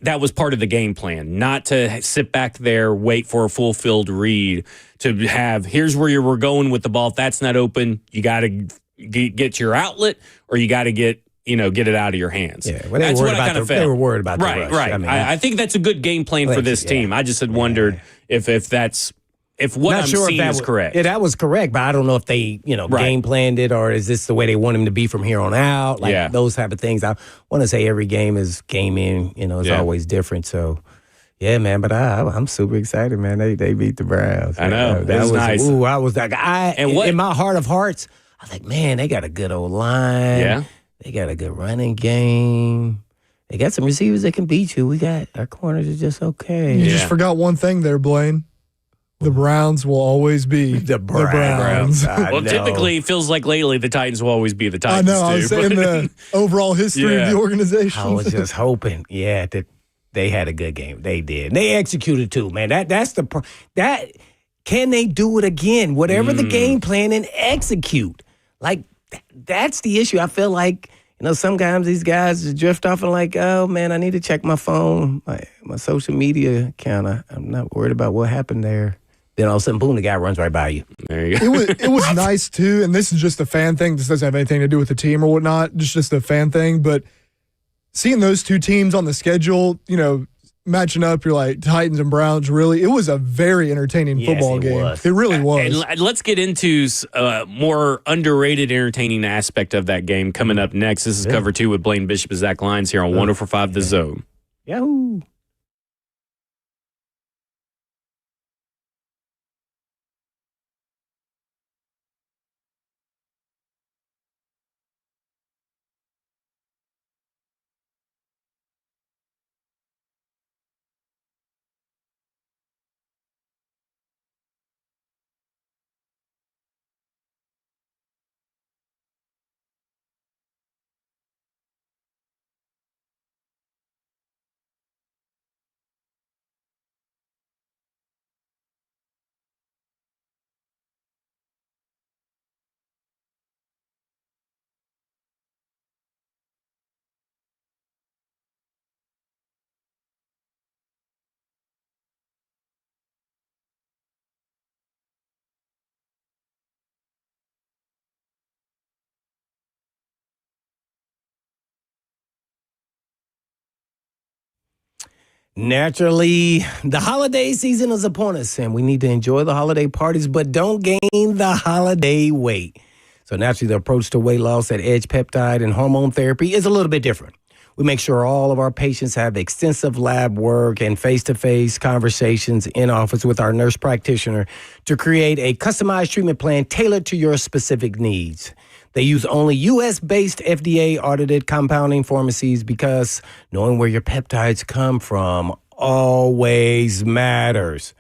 that was part of the game plan, not to sit back there, wait for a fulfilled read, to have, here's where we're going with the ball. If that's not open, you got to get your outlet, or you got to get it out of your hands. Yeah, well, that's what I kind of felt. They were worried about the rush. Right. I think that's a good game plan for this team. I just had wondered if what I'm seeing is correct. Yeah, that was correct, but I don't know if they, game planned it, or is this the way they want him to be from here on out? Like those type of things. I want to say every game is game in, it's always different. So, yeah, man, but I'm super excited, man. They beat the Browns. I know. That was nice. Ooh, I was like, in my heart of hearts, I was like, man, they got a good old line. Yeah. They got a good running game. They got some receivers that can beat you. Our corners are just okay. You just forgot one thing there, Blaine. The Browns will always be the Browns. Well, typically, it feels like lately the Titans will always be the Titans. I know. I was saying the overall history of the organization. I was just hoping, that they had a good game. They did. They executed too, man. Can they do it again? Whatever the game plan, and execute. Like, that's the issue. I feel like, sometimes these guys just drift off and like, oh, man, I need to check my phone, my social media account. I'm not worried about what happened there. Then all of a sudden, boom, the guy runs right by you. There you go. It was nice, too, and this is just a fan thing. This doesn't have anything to do with the team or whatnot. Just a fan thing. But seeing those two teams on the schedule, matching up, you're like, Titans and Browns, really, it was a very entertaining football game. It really was. And let's get into a more underrated, entertaining aspect of that game coming up next. This is Cover 2 with Blaine Bishop and Zach Lyons here on 104.5 The Zone. Yahoo! Naturally, the holiday season is upon us, and we need to enjoy the holiday parties, but don't gain the holiday weight. So naturally, the approach to weight loss at Edge Peptide and hormone therapy is a little bit different. We make sure all of our patients have extensive lab work and face-to-face conversations in office with our nurse practitioner to create a customized treatment plan tailored to your specific needs. They use only U.S.-based FDA-audited compounding pharmacies because knowing where your peptides come from always matters.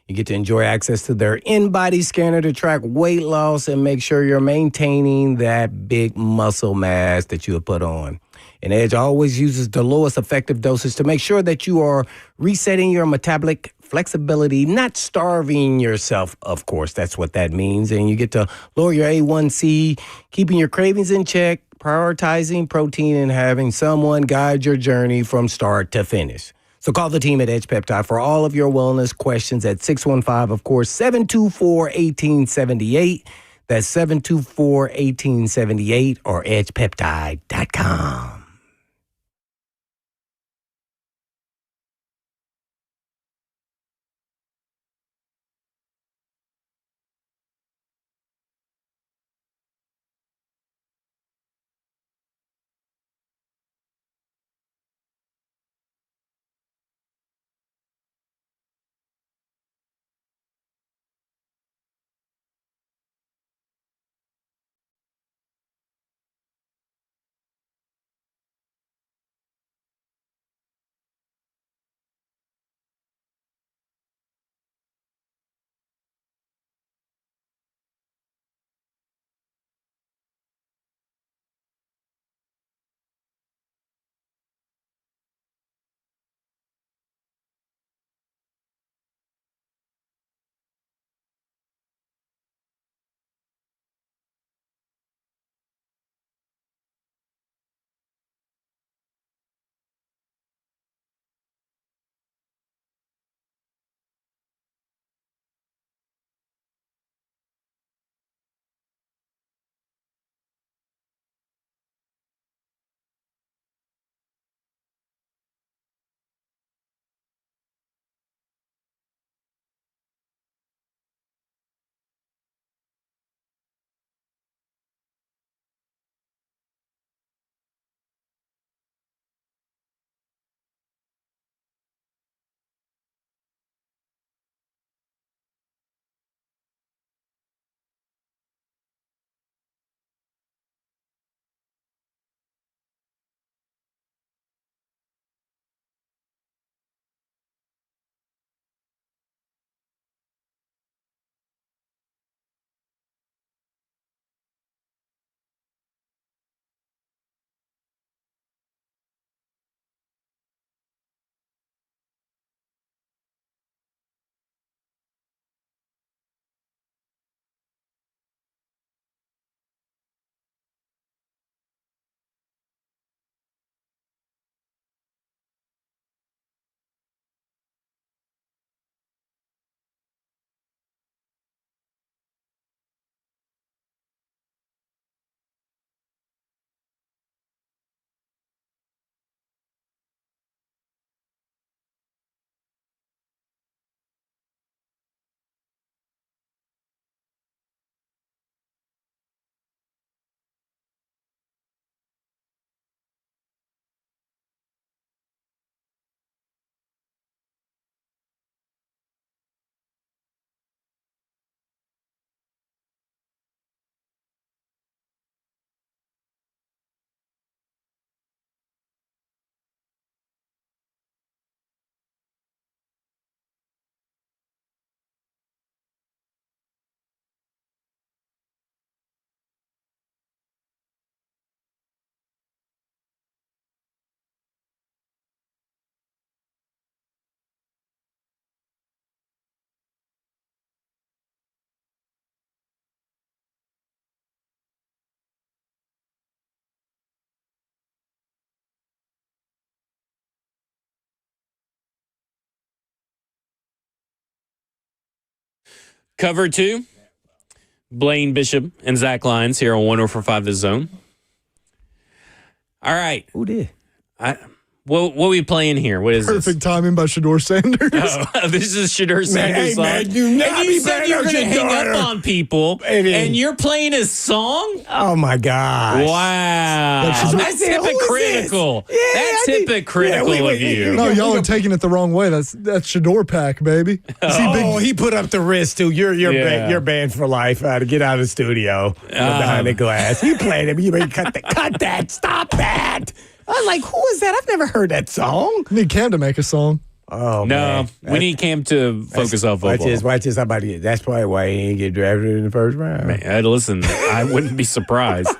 You get to enjoy access to their in-body scanner to track weight loss and make sure you're maintaining that big muscle mass that you have put on. And Edge always uses the lowest effective dosage to make sure that you are resetting your metabolic flexibility, not starving yourself, of course. That's what that means. And you get to lower your A1C, keeping your cravings in check, prioritizing protein, and having someone guide your journey from start to finish. So call the team at Edge Peptide for all of your wellness questions at 615, of course, 724-1878. That's 724-1878 or edgepeptide.com. Cover 2. Blaine Bishop and Zach Lyons here on 104.5 The Zone. All right. Who did? What are we playing here? What is Perfect timing by Shador Sanders. Oh, this is Shador Sanders' song. Man, do not and you be said bad you were on going to hang Shador. up on people, and you're playing his song? Oh, my gosh. Wow. That's hypocritical. That's hypocritical of you. No, y'all are taking it the wrong way. That's Shador pack, baby. He put up the wrist, too. You're banned for life. To get out of the studio. Behind the glass. You played him. You mean cut that. Stop that. I was like, who is that? I've never heard that song. Need Cam to make a song. Oh, no, man. we need Cam to focus on football. Watch this. That's probably why he didn't get drafted in the first round. Man, listen, I wouldn't be surprised.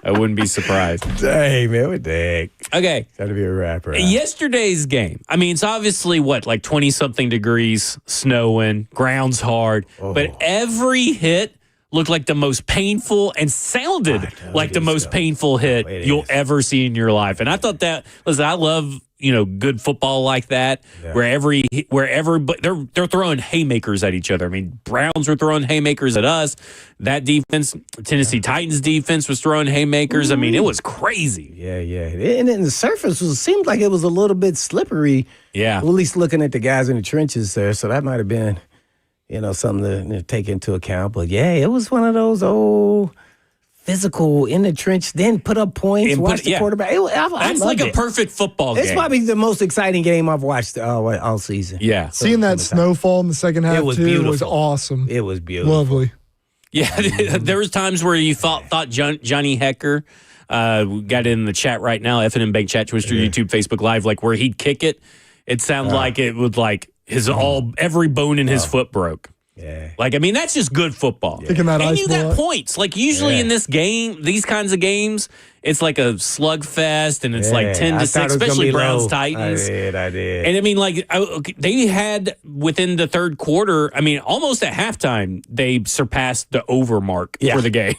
Hey, man, what the heck? Okay. Got to be a rapper. Yesterday's game. I mean, it's obviously like 20-something degrees, snowing, ground's hard, but every hit looked like the most painful and sounded like the most painful hit you'll ever see in your life. And I thought that, listen, I love, good football like that, but they're throwing haymakers at each other. I mean, Browns were throwing haymakers at us. That defense, Tennessee Titans defense was throwing haymakers. I mean, it was crazy. Yeah. And then the surface seemed like it was a little bit slippery. Yeah. Well, at least looking at the guys in the trenches there. So that might have been, something to take into account. But yeah, it was one of those old physical in the trench, then put up points, watch the quarterback. That's like a perfect football game. It's probably the most exciting game I've watched all season. Yeah. Seeing that snowfall in the second half, was too, beautiful. was awesome. It was beautiful. Lovely. Yeah, there was times where you thought Johnny Hecker, we got it in the chat right now, FNM Bank Chat, Twitter, YouTube, Facebook Live, like where he'd kick it, it sounded like it would every bone in his foot broke. Yeah. Like, I mean, that's just good football. Kicking that and ice you ball got up. points. Like, usually in this game, these kinds of games, it's like a slugfest, and it's like 10-6, especially Browns-Titans. I did. And I mean, like, they had within the third quarter, I mean, almost at halftime, they surpassed the over mark for the game.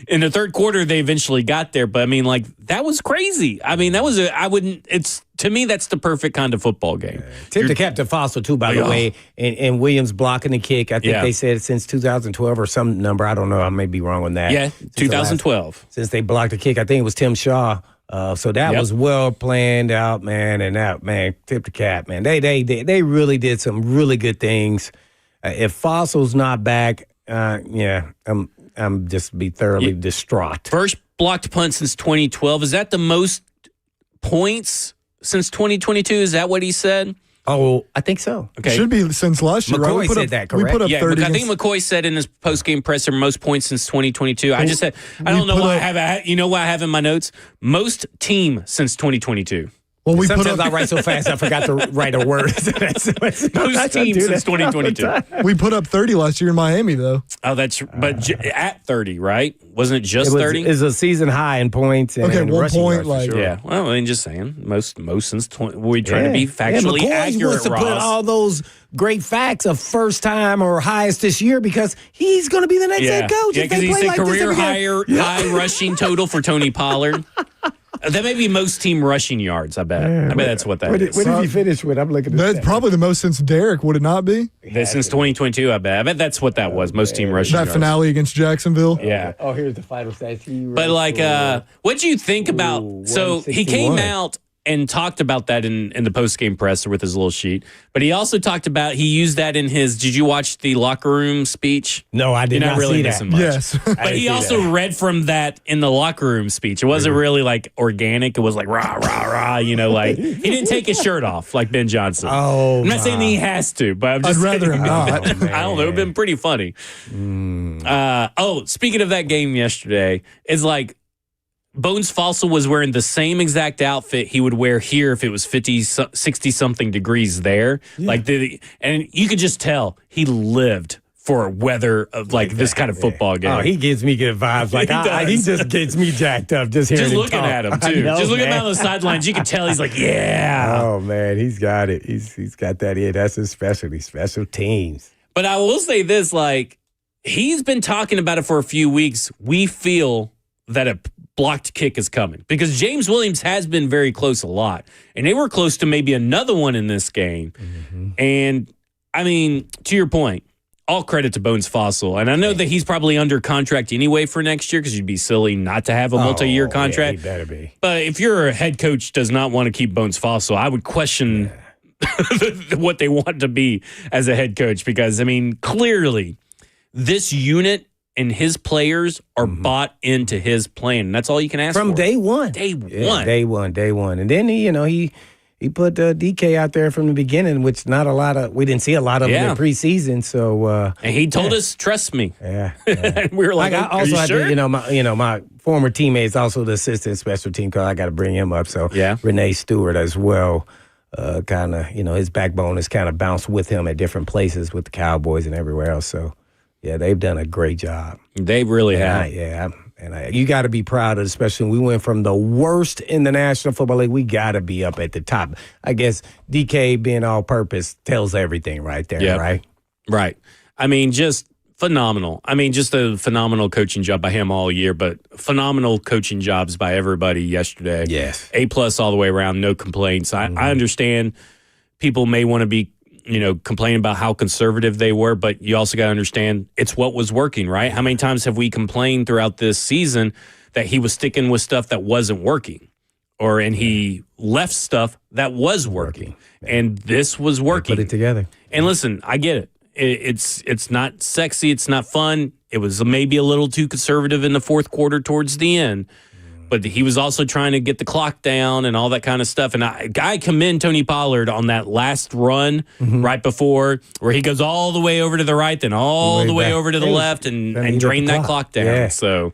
In the third quarter, they eventually got there. But I mean, like, that was crazy. I mean, to me, that's the perfect kind of football game. Tip the cap to Fossil, too, by the way, and Williams blocking the kick. I think they said since 2012 or some number. I don't know. I may be wrong on that. Yeah, 2012. Since they blocked the kick, I think it was Tim Shaw. So that was well planned out, man. And that, man, tip the cap, man. They really did some really good things. If Fossil's not back, I'm just be thoroughly distraught. First blocked punt since 2012. Is that the most points since 2022? Is that what he said? Oh, I think so. Okay. Should be since last year, McCoy right? said that, correct? We put up 30. I think McCoy said in his post-game presser most points since 2022. I just said, I don't know why I have, you know what I have in my notes? Most team since 2022. Well, Sometimes I write so fast I forgot to write a word. Most teams since 2022. We put up 30 last year in Miami, though. Oh, at 30, right? Wasn't it just 30? It's a season high in points. And Okay, 1 rushing point, yards for like- sure. Yeah. Well, I mean, just saying. Most since 20. We're trying to be factually McCoy accurate, wants to put Ross. all those great facts of first time or highest this year because he's going to be the next head coach. Yeah, if they because he play said like this career every game. high rushing total for Tony Pollard. That may be most team rushing yards, I bet. I bet that's what that is. What did he finish with? I'm looking at That's that. probably the most since Derek, would it not be? Since 2022, I bet. I bet that's what that was. Most team rushing That yards. finale against Jacksonville. Yeah. Oh, here's the final stats. But like, what'd you think about? So he came out and talked about that in the post-game presser with his little sheet. But he also talked about, he used that in his, did you watch the locker room speech? No, I did You're not not really see that. missing much. Yes. But he also read from that in the locker room speech. It wasn't really like organic. It was like rah, rah, rah, like he didn't take his shirt off like Ben Johnson. Oh, I'm not saying he has to, but I'm just I'd rather him not. I don't know. It would have been pretty funny. Speaking of that game yesterday, it's like Bones Fossil was wearing the same exact outfit he would wear here if it was 50, 60 something degrees there. Yeah. And you could just tell he lived for weather of like this kind of football game. Oh, he gives me good vibes. Like he just gets me jacked up just hearing just him looking talk. at him too. Know, just looking man. at him on the sidelines, you can tell he's like, yeah. Oh man, he's got it. He's got that. Yeah, that's his specialty. Special teams. But I will say this: like he's been talking about it for a few weeks. We feel that a blocked kick is coming because James Williams has been very close a lot, and they were close to maybe another one in this game. And I mean, to your point, all credit to Bones Fossil. And I know that he's probably under contract anyway for next year because you'd be silly not to have a multi-year contract. Yeah, he better be. But if your head coach does not want to keep Bones Fossil, I would question what they want to be as a head coach because, I mean, clearly this unit and his players are bought into his plan. And that's all you can ask From for. day one. Day one. Day one. And then, he put DK out there from the beginning, which we didn't see a lot of him in preseason. So, and he told us, trust me. Yeah. And we were like, I also had sure? my former teammate's also the assistant special team coach. I got to bring him up. So, Renee Stewart as well. Kind of, his backbone has kind of bounced with him at different places with the Cowboys and everywhere else. So, yeah, they've done a great job. They really have. You got to be proud of it, especially when we went from the worst in the National Football League. We got to be up at the top. I guess DK being all-purpose tells everything right there, right? Right. I mean, just phenomenal. I mean, just a phenomenal coaching job by him all year, but phenomenal coaching jobs by everybody yesterday. Yes. A+ all the way around, no complaints. I understand people may want to be complaining about how conservative they were, but you also got to understand it's what was working, right? How many times have we complained throughout this season that he was sticking with stuff that wasn't working and he left stuff that was working. And this was working. Put it together. And listen, I get it. It's not sexy. It's not fun. It was maybe a little too conservative in the fourth quarter towards the end. But he was also trying to get the clock down and all that kind of stuff. And I commend Tony Pollard on that last run right before where he goes all the way over to the right, then all the way over to the left and drain that clock down. Yeah. So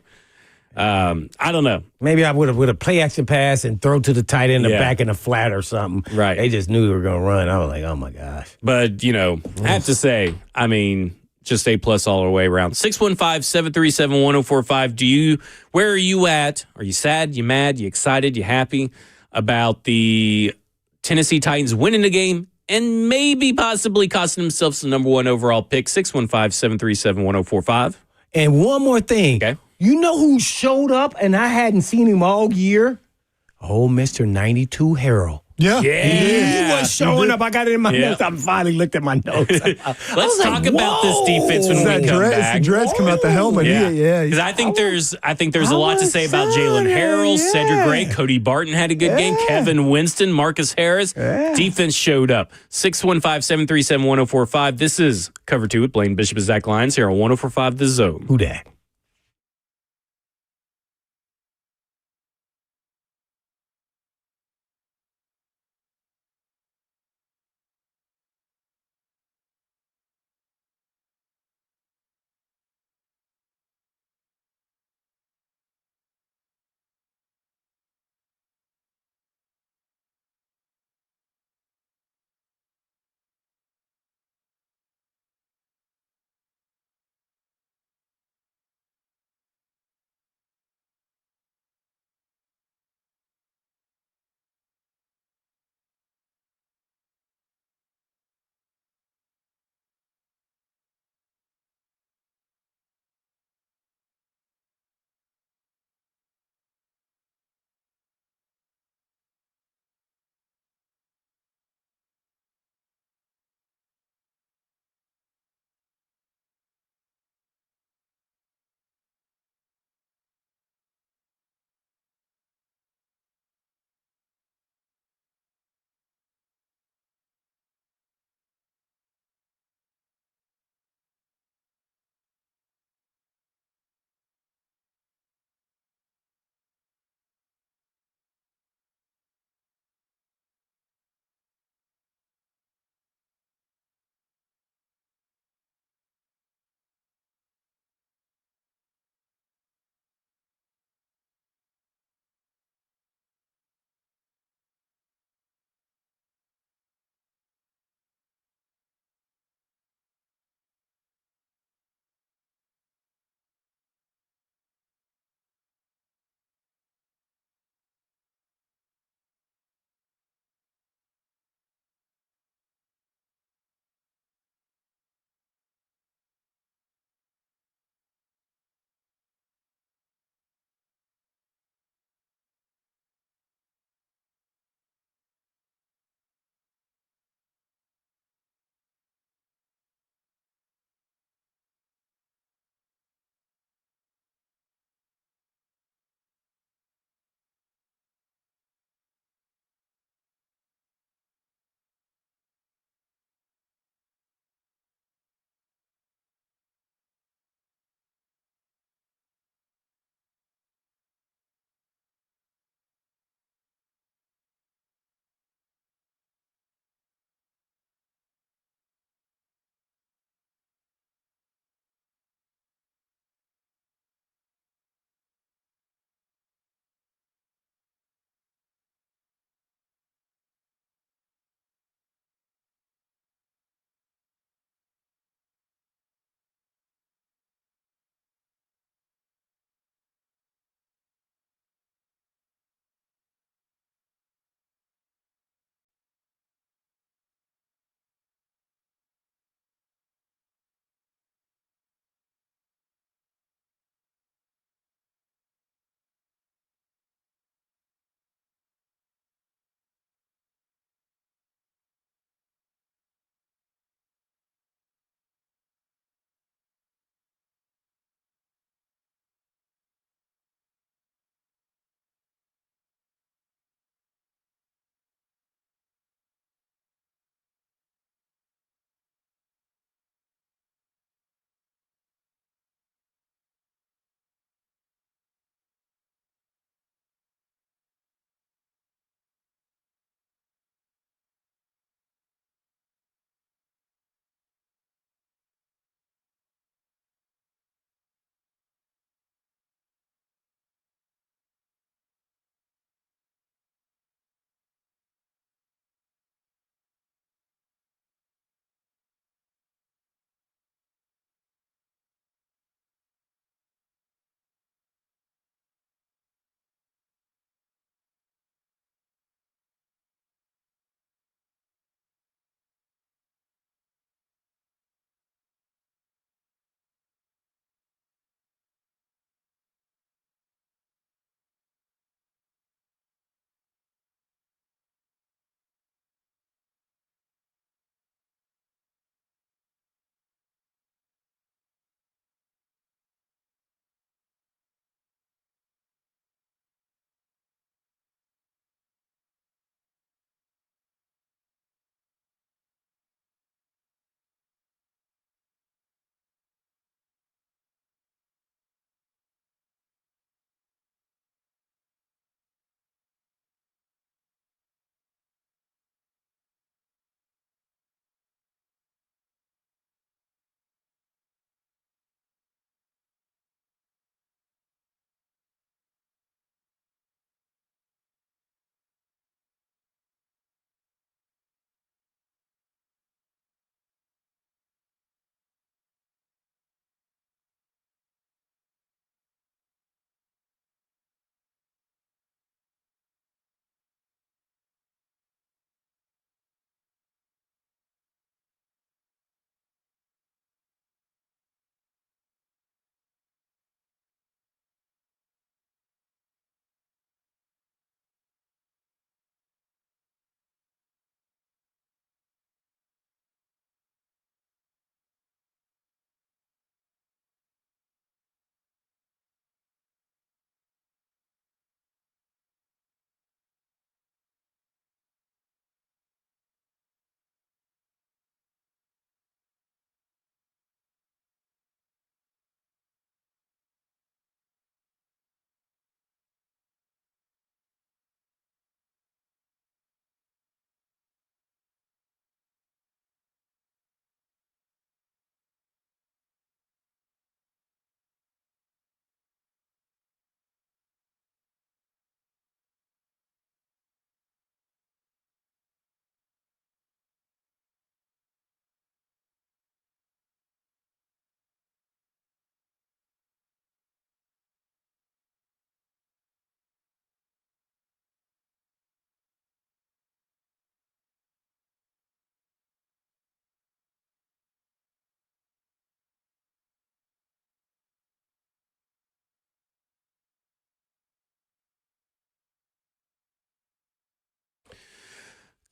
I don't know. Maybe I would have play action pass and throw to the tight end, the back in the flat or something. Right. They just knew we were going to run. I was like, oh, my gosh. But, I have to say, I mean, just A+ all the way around. 615-737-1045. Where are you at? Are you sad? You mad? You excited? You happy about the Tennessee Titans winning the game and maybe possibly costing themselves the number 1 overall pick? 615-737-1045. And one more thing. Okay. You know who showed up and I hadn't seen him all year? Oh, Mr. 92 Harrell. Yeah. He was showing up. I got it in my notes. I finally looked at my notes. Let's talk about this defense when we come back. The dreads come out the helmet. Yeah. Because I think there's a lot to say about Jalen Harrell, Cedric Gray, Cody Barton had a good game, Kevin Winston, Marcus Harris. Defense showed up. 615-737-1045. This is Cover 2 with Blaine Bishop and Zach Lyons here on 1045 The Zone. Who dat?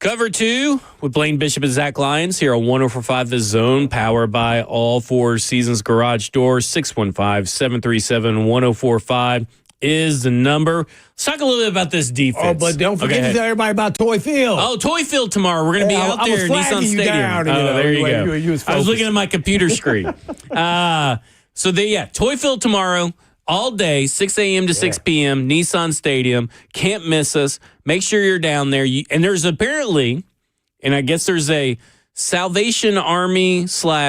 Cover 2 with Blaine Bishop and Zach Lyons here on 104.5 The Zone, powered by All Four Seasons Garage Doors. 615-737-1045 is the number. Let's talk a little bit about this defense. Oh, but don't forget to tell everybody about Toy Field. Oh, Toy Field tomorrow. We're going to be out there at Nissan Stadium. There you go. I was looking at my computer screen. Toy Field tomorrow. All day, 6 a.m. to 6 p.m., Nissan Stadium. Can't miss us. Make sure you're down there. And there's apparently, and I guess there's a Salvation Army / Toy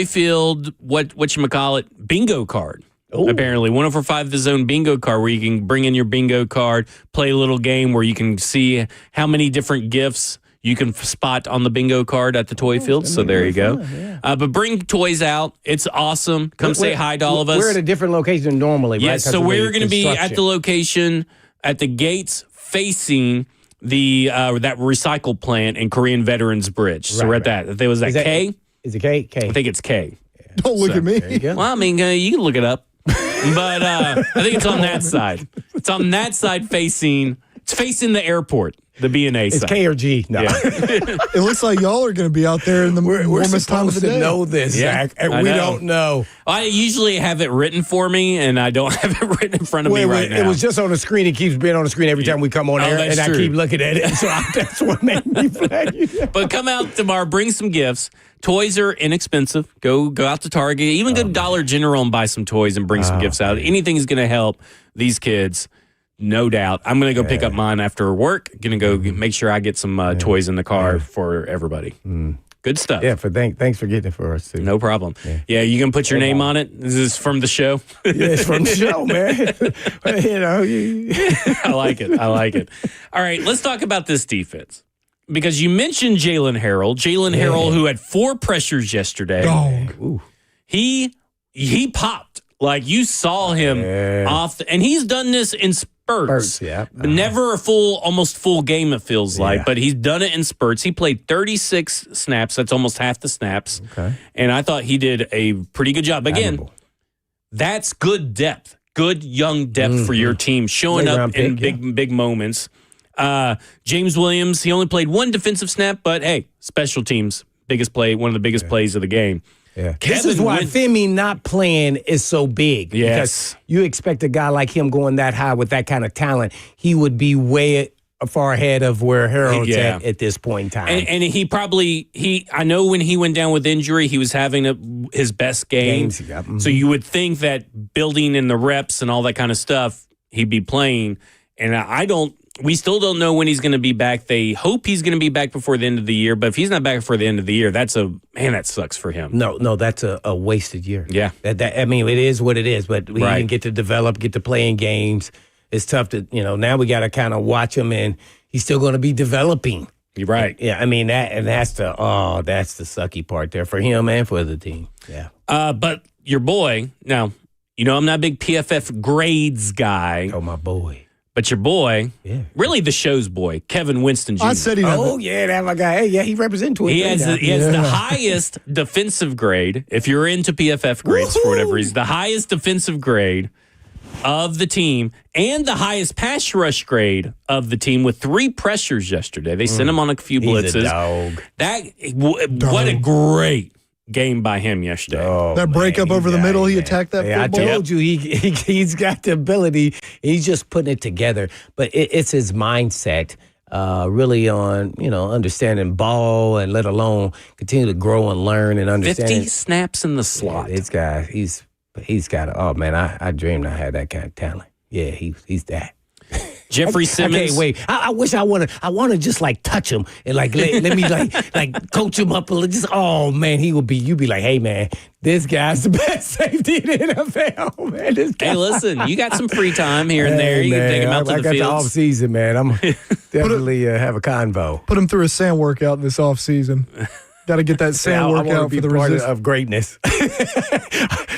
Field, whatchamacallit, bingo card. Ooh. Apparently, 104.5 The Zone bingo card where you can bring in your bingo card, play a little game where you can see how many different gifts you can spot on the bingo card at the Toy Field. So there you go. Fun, but bring toys out. It's awesome. Come say hi to all of us. We're at a different location than normally, right? Yes, so we're going to be at the location at the gates facing the that recycle plant in Korean Veterans Bridge. So we're at that. Was that K? Is it K? K. I think it's K. Yeah. Don't look at me. Well, I mean, you can look it up. But I think it's on that side. It's on that side facing the airport. The B&A side. It's K or G. No. Yeah. It looks like y'all are going to be out there in the warmest time of the day. We're supposed to know this, Zach, and we don't know. I usually have it written for me, and I don't have it written in front of me right now. It was just on the screen. It keeps being on the screen every time we come on air, and true. I keep looking at it. So that's what made me flag you. But come out tomorrow. Bring some gifts. Toys are inexpensive. Go out to Target. Even go to Dollar General and buy some toys and bring some gifts out. Anything is going to help these kids. No doubt. I'm going to go pick up mine after work. Going to go make sure I get some toys in the car for everybody. Good stuff. Yeah, thanks for getting it for us, too. No problem. Yeah, you going to put your name on it? Is this from the show? Yeah, it's from the show, man. I like it. All right, let's talk about this defense. Because you mentioned Jalen Harrell. Harrell, who had 4 pressures yesterday. Dog. He popped. Like, you saw him off. And he's done this in spurts. But never almost full game, it feels like. But he's done it in spurts. He played 36 snaps. That's almost half the snaps. Okay. And I thought he did a pretty good job. Again, that's good depth. Good young depth for your team. Showing up in big moments. James Williams, he only played 1 defensive snap, but hey, special teams, biggest play, one of the biggest plays of the game. Yeah. This is why Femi not playing is so big. Yes. Because you expect a guy like him going that high with that kind of talent, he would be way far ahead of where Harold's at this point in time. And I know when he went down with injury, he was having his best game. So you would think that building in the reps and all that kind of stuff, he'd be playing. And we still don't know when he's going to be back. They hope he's going to be back before the end of the year. But if he's not back before the end of the year, that sucks for him. No, that's a wasted year. Yeah. I mean, it is what it is. But we didn't get to develop, get to play in games. It's tough to, now we got to kind of watch him, and he's still going to be developing. You're right. Yeah, I mean, that's the sucky part there for him and for the team. Yeah. But your boy, now, I'm not a big PFF grades guy. Oh, my boy. But your boy, really the show's boy, Kevin Winston Jr. I said he that's my guy. Hey, yeah, he represents Twitter. He has the highest defensive grade. If you're into PFF grades for whatever reason, the highest defensive grade of the team and the highest pass rush grade of the team with 3 pressures yesterday. They sent him on a few blitzes. He's a dog. What a great game by him yesterday. That breakup over the middle, he attacked that football. I told you, he's got the ability. He's just putting it together. But it's his mindset really on, understanding ball and let alone continue to grow and learn and understand. 50 snaps in the slot. This guy, he's got I dreamed I had that kind of talent. Yeah, he's that. Jeffrey Simmons. I can't wait. I wish I want to just like touch him and like let me like coach him up a little. Just man, you'd be like, hey man, this guy's the best safety in the NFL, man. This guy. Hey, listen, you got some free time here and there. You can take him out to the fields. I got the off season, man. I'm definitely have a convo. Put him through a sand workout this off season. Got to get that sand workout for the part of greatness.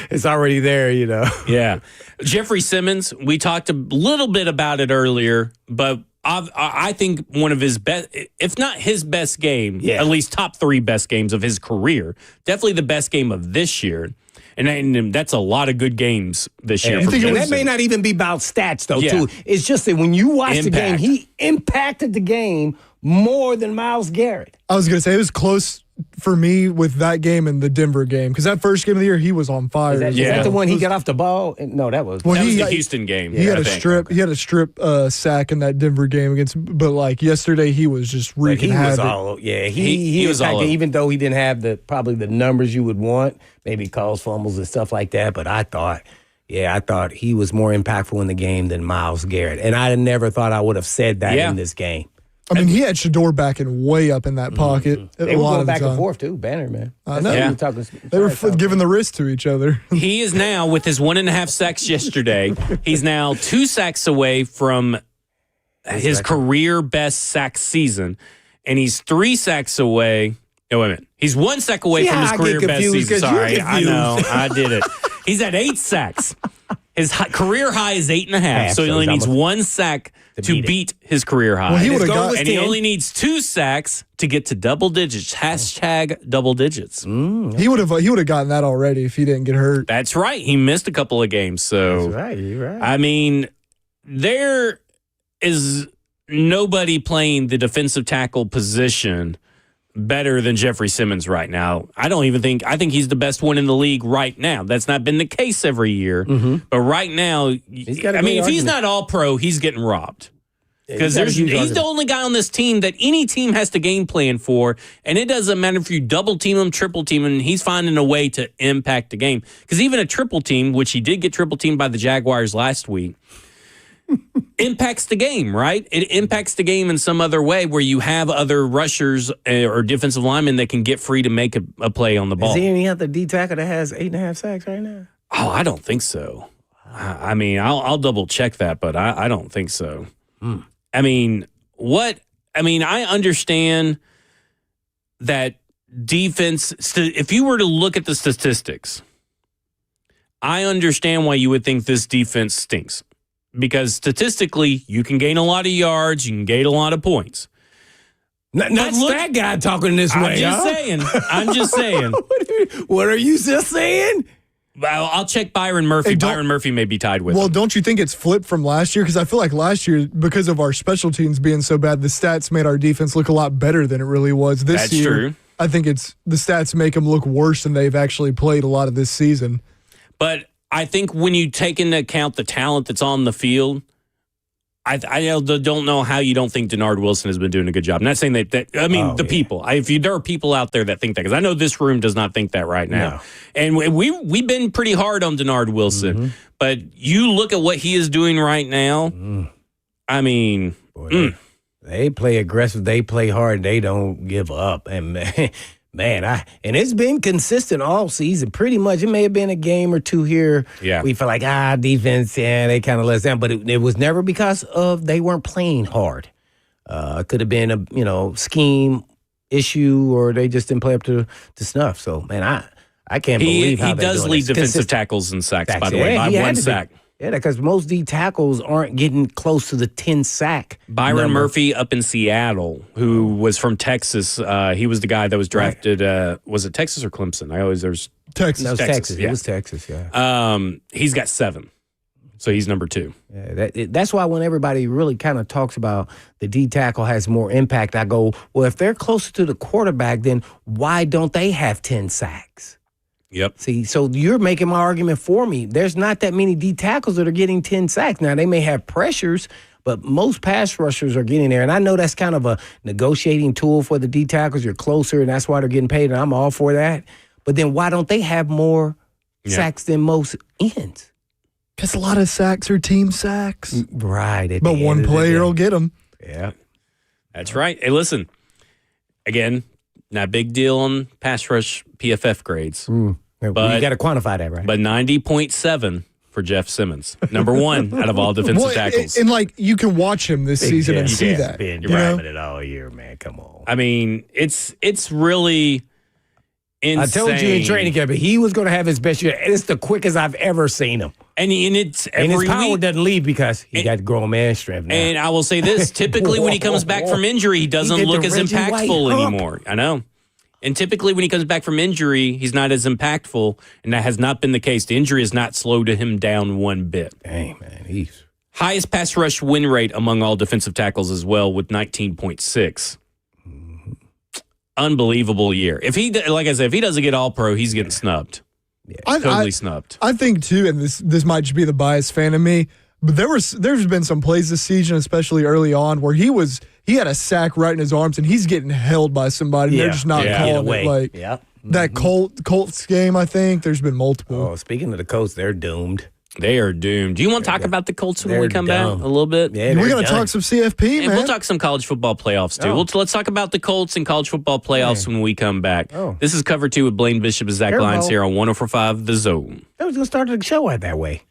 It's already there, Yeah. Jeffrey Simmons, we talked a little bit about it earlier, but I think one of his best, if not his best game, at least top 3 best games of his career, definitely the best game of this year. And that's a lot of good games this year. And for Jeff that may Simmons. not even be about stats, though, Yeah. too. It's just that when you watch the game, Impact. he impacted the game more than Myles Garrett. I was going to say it was close for me with that game and the Denver game because that first game of the year he was on fire. Is that the one he got off the ball? No, that was. Well, That was he- the Houston game. He had I a think. strip. He had a strip sack in that Denver game against. But like yesterday, he was just But wreaking he was havoc. all, he was all impacted, over. even though he didn't have probably the numbers you would want, maybe calls fumbles and stuff like that. But I thought he was more impactful in the game than Myles Garrett, and I never thought I would have said that Yeah. in this game. I mean, he had Shador backing way up in that pocket. They a were lot going of the back and time. forth too, Banner man. I know. Yeah. They were giving the wrist to each other. He is now, with his 1.5 sacks yesterday, he's now 2 sacks away from his career best sack season. And he's 3 sacks away. No, wait a minute. He's 1 sack away See from his how I get career best confused, season. 'cause you're Sorry, I know. confused. I did it. He's at 8 sacks. His career high is 8.5. So he so only he's needs almost 1 sack to beat it. beat his career high. Well, he would've His goal got- was and he 10. only needs 2 sacks to get to double digits. Hashtag double digits. He would have gotten that already if he didn't get hurt. That's right. He missed a couple of games. So That's right. You're right. I mean, there is nobody playing the defensive tackle position better than Jeffrey Simmons right now. I think he's the best one in the league right now. That's not been the case every year. But right now, got a I great mean, if he's argument. not all pro, he's getting robbed. Because got a huge he's the argument. only guy on this team that any team has to game plan for, and it doesn't matter if you double team him, triple team him, he's finding a way to impact the game. Because even a triple team, which he did get triple teamed by the Jaguars last week, impacts the game, right? It impacts the game in some other way where you have other rushers or defensive linemen that can get free to make a play on the ball. Is there any other D tackle that has 8.5 sacks right now? Oh, I don't think so. I mean, I'll double check that, but I don't think so. I mean, I understand that defense, if you were to look at the statistics, I understand why you would think this defense stinks. Because statistically, you can gain a lot of yards, you can gain a lot of points. Not that guy talking this I'm way. just saying. I'm just saying. What are you just saying? Well, I'll check Byron Murphy. Hey, don't- Byron Murphy may be tied with Well, him. don't you think it's flipped from last year? Because I feel like last year, because of our special teams being so bad, the stats made our defense look a lot better than it really was. This That's year, true. I think the stats make them look worse than they've actually played a lot of this season. But I think when you take into account the talent that's on the field, I don't know how you don't think Denard Wilson has been doing a good job. I'm not saying that people. There are people out there that think that, because I know this room does not think that right now. No. And we've been pretty hard on Denard Wilson, but you look at what he is doing right now. I mean, They play aggressive. They play hard. They don't give up. And and it's been consistent all season. Pretty much, it may have been a game or two here. Yeah. We feel like defense. They kind of let us down, but it was never because of they weren't playing hard. It could have been a scheme issue, or they just didn't play up to snuff. So man, I can't believe how he they're does doing lead this. defensive Consistent. tackles and sacks, by Sacks, the way, yeah, by he had 1 to be. sack. Yeah, because most D tackles aren't getting close to the 10 sack. Byron number. Murphy up in Seattle, who was from Texas. He was the guy that was drafted. Was it Texas or Clemson? There's Texas. No, it was Texas, Texas. yeah. It was Texas, yeah. He's got 7. So he's number 2. Yeah, that's why when everybody really kind of talks about the D tackle has more impact, I go, well, if they're closer to the quarterback, then why don't they have 10 sacks? Yep. See, so you're making my argument for me. There's not that many D tackles that are getting 10 sacks. Now, they may have pressures, but most pass rushers are getting there. And I know that's kind of a negotiating tool for the D tackles. You're closer, and that's why they're getting paid, and I'm all for that. But then why don't they have more sacks than most ends? Because a lot of sacks are team sacks. Right. at But the one end of the player day. will get them. Yeah. That's right. Hey, listen, again, not a big deal on pass rush PFF grades, But you got to quantify that, right? but 90.7 for Jeff Simmons. Number 1 out of all defensive Well, tackles. and like you can watch him this season and Jeff see has that. been you know? driving it all year, man. Come on. I mean, it's really insane. I told you in training camp, he was going to have his best year. It's the quickest I've ever seen him. And it's And every his power week. doesn't leave because he got grown man strength now. And I will say this, typically when he comes back from injury, he doesn't He did look the as Reggie White impactful hump. anymore. I know. And typically when he comes back from injury, he's not as impactful, and that has not been the case. The injury has not slowed him down one bit. Dang, man. He's Highest pass rush win rate among all defensive tackles as well with 19.6. Unbelievable year. If he, like I said, if he doesn't get all pro, he's getting snubbed. Yeah. Totally snubbed. I think too, and this might just be the biased fan of me, but there's been some plays this season, especially early on, where he had a sack right in his arms and he's getting held by somebody. And they're just not calling it. Like that Colts game, I think there's been multiple. Oh, speaking of the Colts, they're doomed. They are doomed. Do you want to talk about the Colts when we come back a little bit? Yeah, we're going to talk some CFP, and man. we'll talk some college football playoffs, too. Let's talk about the Colts and college football playoffs when we come back. This is Cover 2 with Blaine Bishop and Zach Lyons here on 104.5 The Zone. I was going to start the show out that way.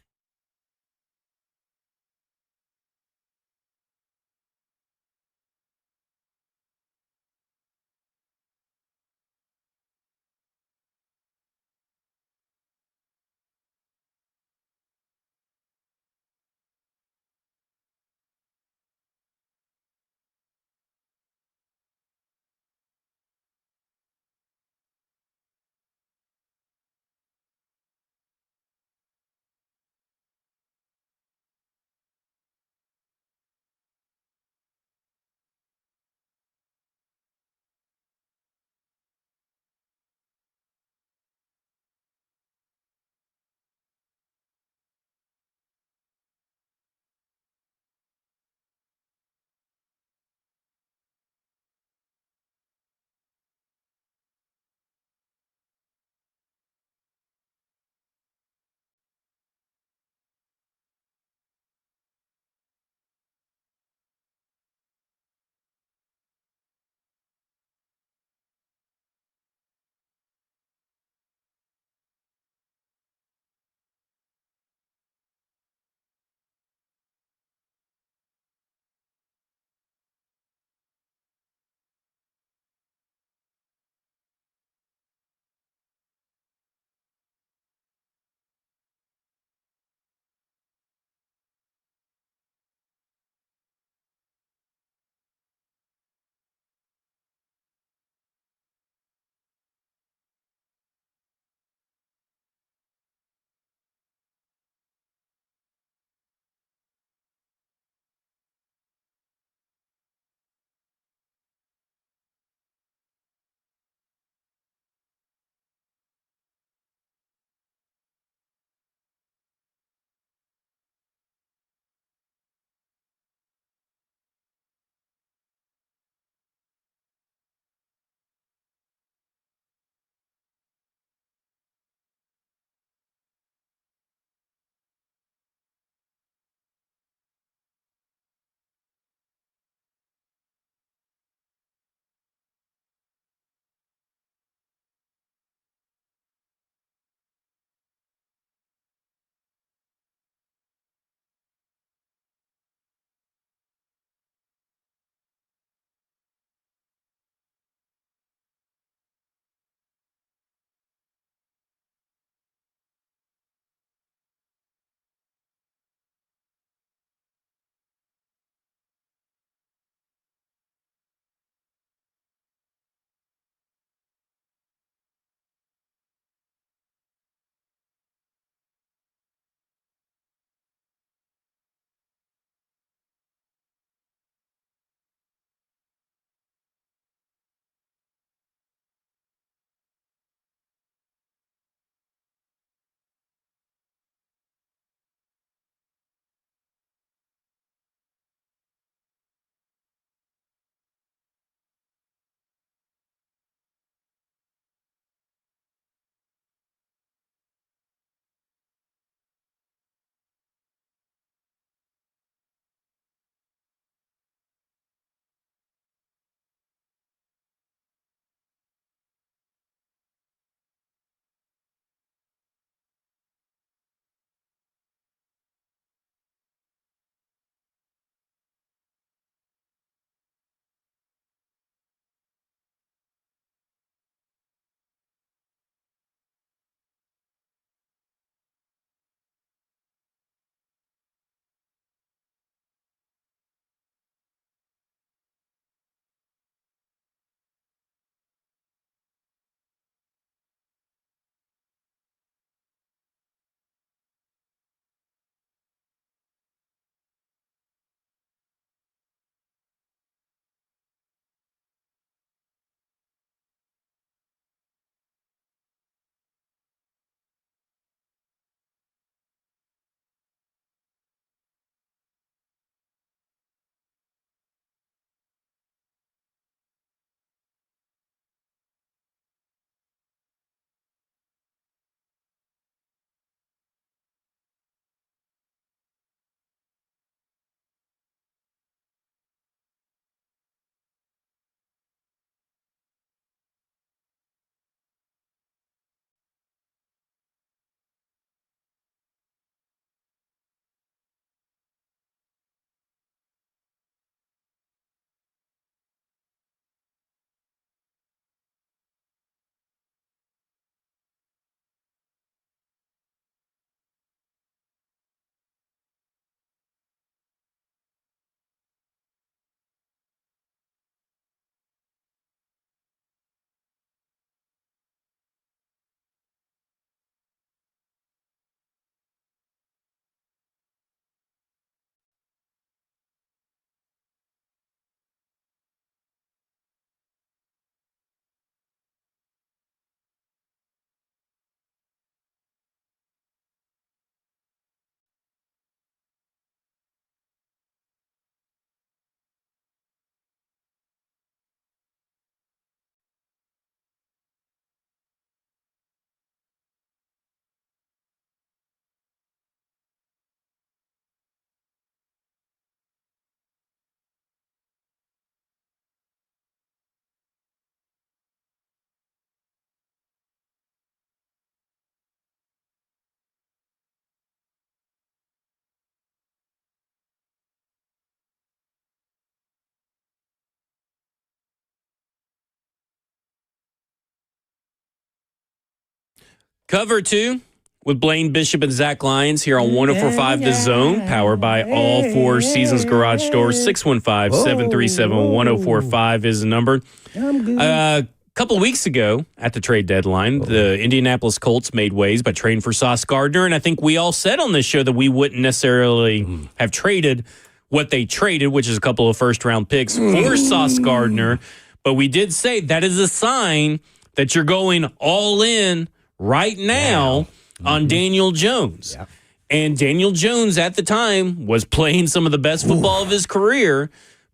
Cover 2 with Blaine Bishop and Zach Lyons here on 104.5 The Zone, powered by all four Seasons Garage Stores. 615-737-1045 is the number. A couple of weeks ago at the trade deadline, the Indianapolis Colts made waves by trading for Sauce Gardner, and I think we all said on this show that we wouldn't necessarily have traded what they traded, which is a couple of first-round picks for Sauce Gardner, but we did say that is a sign that you're going all in right now on Daniel Jones. Yep. And Daniel Jones at the time was playing some of the best football of his career,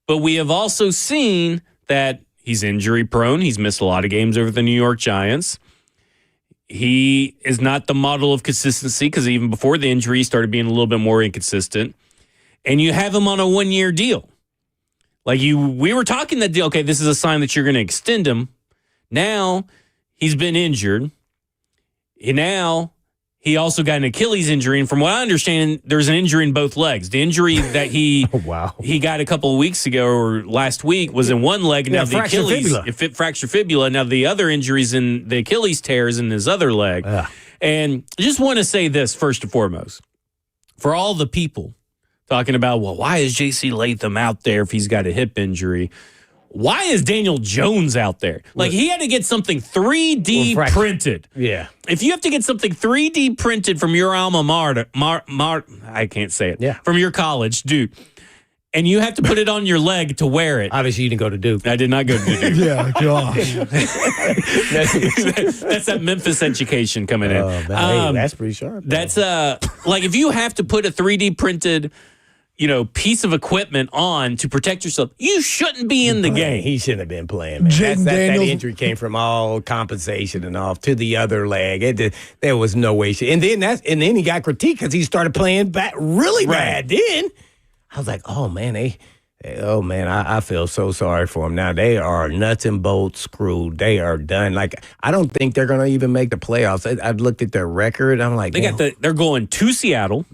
but we have also seen that he's injury prone. He's missed a lot of games over the New York Giants. He is not the model of consistency because even before the injury, he started being a little bit more inconsistent. And you have him on a one-year deal. We were talking that deal. Okay, this is a sign that you're going to extend him. Now he's been injured. And now he also got an Achilles injury, and from what I understand, there's an injury in both legs. The injury that he got a couple of weeks ago or last week was in one leg, and now the Achilles fractured fibula. Now the other injuries in the Achilles tears in his other leg. And I just want to say this first and foremost, for all the people talking about, well, why is J.C. Latham out there if he's got a hip injury? Why is Daniel Jones out there? He had to get something 3D printed. Yeah. If you have to get something 3D printed from your alma mater, I can't say it. Yeah. From your college, Duke, and you have to put it on your leg to wear it. Obviously, you didn't go to Duke. I did not go to Duke. Yeah, gosh. That's that Memphis education coming in. Man, hey, that's pretty sharp. That's if you have to put a 3D printed piece of equipment on to protect yourself, you shouldn't be in the game. He shouldn't have been playing, man. That injury came from all compensation and off to the other leg. There was no way. And then he got critiqued because he started playing back really bad. Then I was like, oh man, I feel so sorry for him. Now they are nuts and bolts screwed. They are done. I don't think they're gonna even make the playoffs. I've looked at their record. I'm like, they're going to Seattle.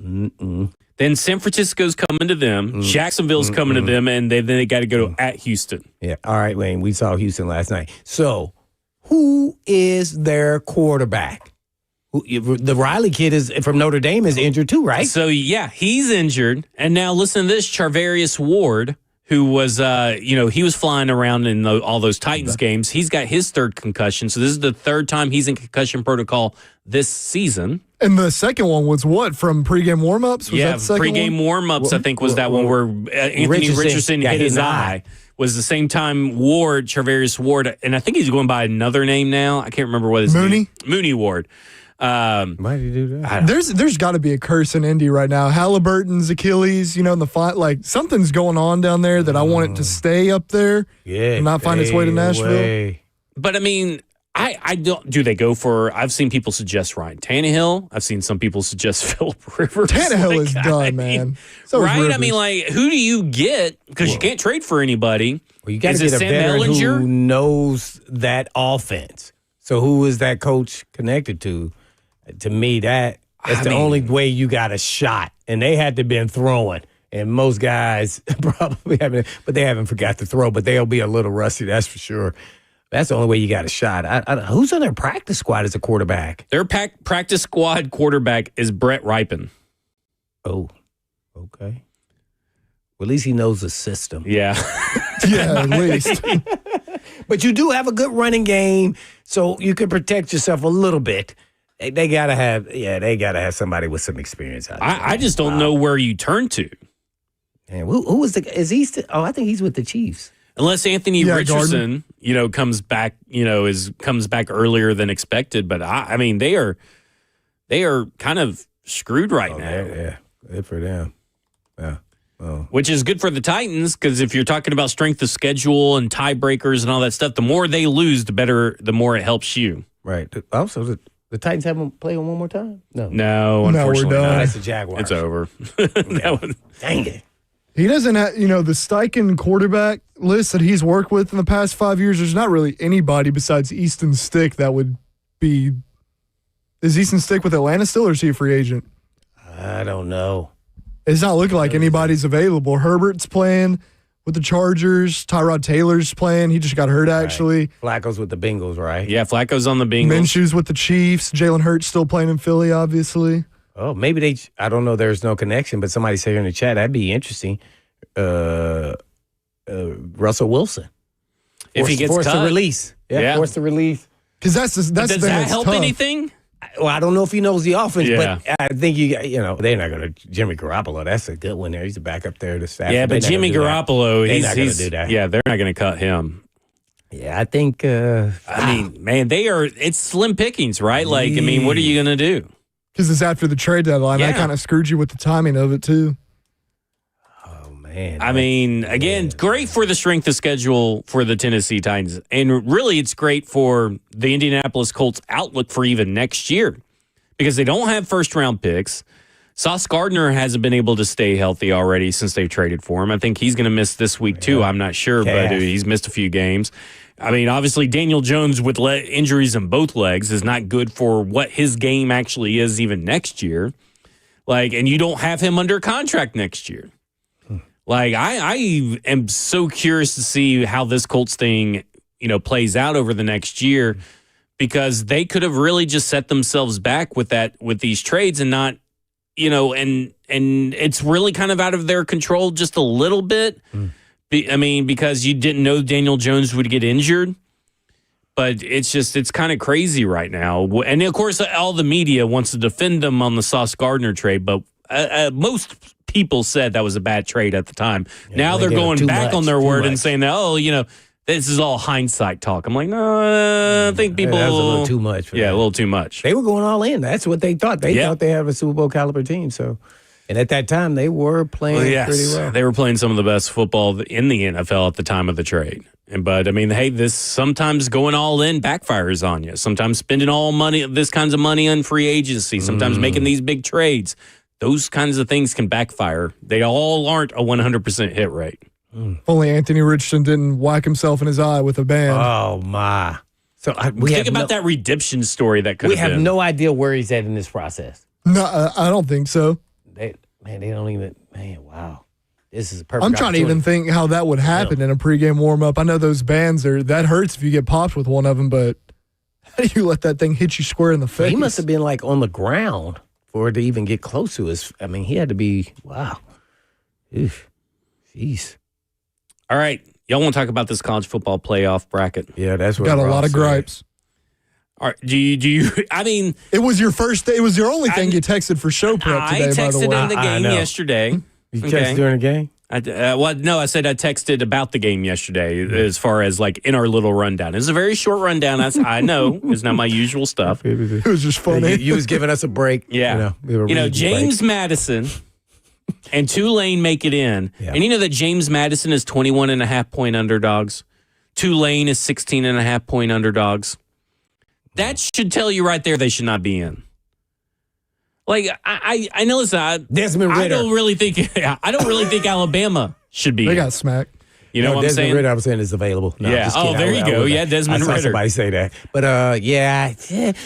Then San Francisco's coming to them. Jacksonville's coming to them, and then they got to go at Houston. Yeah. All right, Wayne. We saw Houston last night. So, who is their quarterback? The Riley kid is from Notre Dame is injured too, right? So yeah, he's injured. And now listen to this: Charvarius Ward, who was he was flying around in all those Titans games. He's got his third concussion. So this is the third time he's in concussion protocol this season. And the second one was what, from pregame warmups? Pregame warmups, I think, was that one where Anthony Richardson hit his eye. Was the same time Charvarius Ward, and I think he's going by another name now. I can't remember what his name is. Mooney Ward. Why did he do that? There's got to be a curse in Indy right now. Halliburton's Achilles, in the fight, something's going on down there that I want it to stay up there and not find its way to Nashville. But I mean, I don't. Do they go for? I've seen people suggest Ryan Tannehill. I've seen some people suggest Phillip Rivers. Tannehill is done, man. So right? Rivers. I mean, who do you get? Because you can't trade for anybody. Well, you got to get a veteran who knows that offense. So who is that coach connected to? To me, that's the only way you got a shot. And they had to been throwing. And most guys probably haven't, but they haven't forgot to throw. But they'll be a little rusty, that's for sure. That's the only way you got a shot. Who's on their practice squad as a quarterback? Their practice squad quarterback is Brett Ripon. Oh, okay. Well, at least he knows the system. Yeah. Yeah, at least. But you do have a good running game, so you can protect yourself a little bit. They gotta have somebody with some experience out there. I just don't know where you turn to. Man, who was is he still? Oh, I think he's with the Chiefs. Unless Anthony Richardson, comes back, comes back earlier than expected. But I mean, they are kind of screwed right now. Yeah, good for them. Yeah. Oh. Which is good for the Titans, because if you're talking about strength of schedule and tiebreakers and all that stuff, the more they lose, the more it helps you. Right. Also, the Titans haven't played one more time? No, unfortunately we're done. not. That's the Jaguars. It's over. Dang it. He doesn't have, the Steichen quarterback list that he's worked with in the past 5 years. There's not really anybody besides Easton Stick that would be. Is Easton Stick with Atlanta still, or is he a free agent? I don't know. It's not looking like anybody's available. Herbert's playing with the Chargers. Tyrod Taylor's playing. He just got hurt, actually. Flacco's with the Bengals, right? Yeah, Flacco's on the Bengals. Minshew's with the Chiefs. Jalen Hurts still playing in Philly, obviously. Oh, maybe I don't know, there's no connection, but somebody say here in the chat, that'd be interesting. Russell Wilson. If he gets forced cut. to release. Yeah, forced to release. Because that's the does thing that that's help tough. anything? Well, I don't know if he knows the offense, Yeah. but I think they're not going to. Jimmy Garoppolo, that's a good one there. He's a back up there to staff. Yeah, but Jimmy Garoppolo, They're he's not going to do that. Yeah, they're not going to cut him. Yeah, I think. I mean, man, it's slim pickings, right? Like, I mean, what are you going to do? Because it's after the trade deadline. That kind of screwed you with the timing of it, too. Oh, man. I mean, again, great for the strength of schedule for the Tennessee Titans. And really, it's great for the Indianapolis Colts' outlook for even next year because they don't have first-round picks. Sauce Gardner hasn't been able to stay healthy already since they traded for him. I think he's going to miss this week, too. I'm not sure, but he's missed a few games. I mean, obviously, Daniel Jones with injuries in both legs is not good for what his game actually is even next year. Like, and you don't have him under contract next year. Like, I am so curious to see how this Colts thing, plays out over the next year because they could have really just set themselves back with these trades and not, and it's really kind of out of their control just a little bit. I mean, because you didn't know Daniel Jones would get injured. But it's kind of crazy right now. And, of course, all the media wants to defend them on the Sauce Gardner trade. But most people said that was a bad trade at the time. Yeah, now they're going back on their word and saying that, this is all hindsight talk. I'm like, no, I think people. That was a little too much. A little too much. They were going all in. That's what they thought. They thought they had a Super Bowl caliber team. So, and at that time, they were playing pretty well. They were playing some of the best football in the NFL at the time of the trade. But, I mean, hey, this sometimes going all in backfires on you. Sometimes spending this kinds of money on free agency. Sometimes making these big trades. Those kinds of things can backfire. They all aren't a 100% hit rate. Only Anthony Richardson didn't whack himself in his eye with a band. Oh, my. So we think about that redemption story that could have been. We have no idea where he's at in this process. No, I don't think so. They don't even, wow. This is a perfect I'm trying to even think how that would happen in a pregame warm-up. I know those bands that hurts if you get popped with one of them, but how do you let that thing hit you square in the face? He must have been like on the ground for it to even get close to us. I mean, he had to be, wow. Oof. Jeez. All right. Y'all want to talk about this college football playoff bracket? Yeah, that's what got a lot of gripes. All right, do you? I mean, it was your first. It was your only thing you texted for show prep today. I texted by the way. in the game yesterday. You texted during the game? I said I texted about the game yesterday as far as like in our little rundown. It's a very short rundown. I know it's not my usual stuff. It was just funny. You was giving us a break. Yeah, James Madison and Tulane make it in, and you know that James Madison is 21.5-point underdogs. Tulane is 16.5-point underdogs. That should tell you right there they should not be in. Like I know it's Desmond Ridder. I don't really think Alabama should be. They in. got smacked. You know what I'm saying? Desmond Ridder, I'm saying, is available. No, yeah. Oh, there you go. Yeah, Desmond Ridder. I saw Ridder. somebody say that. But yeah.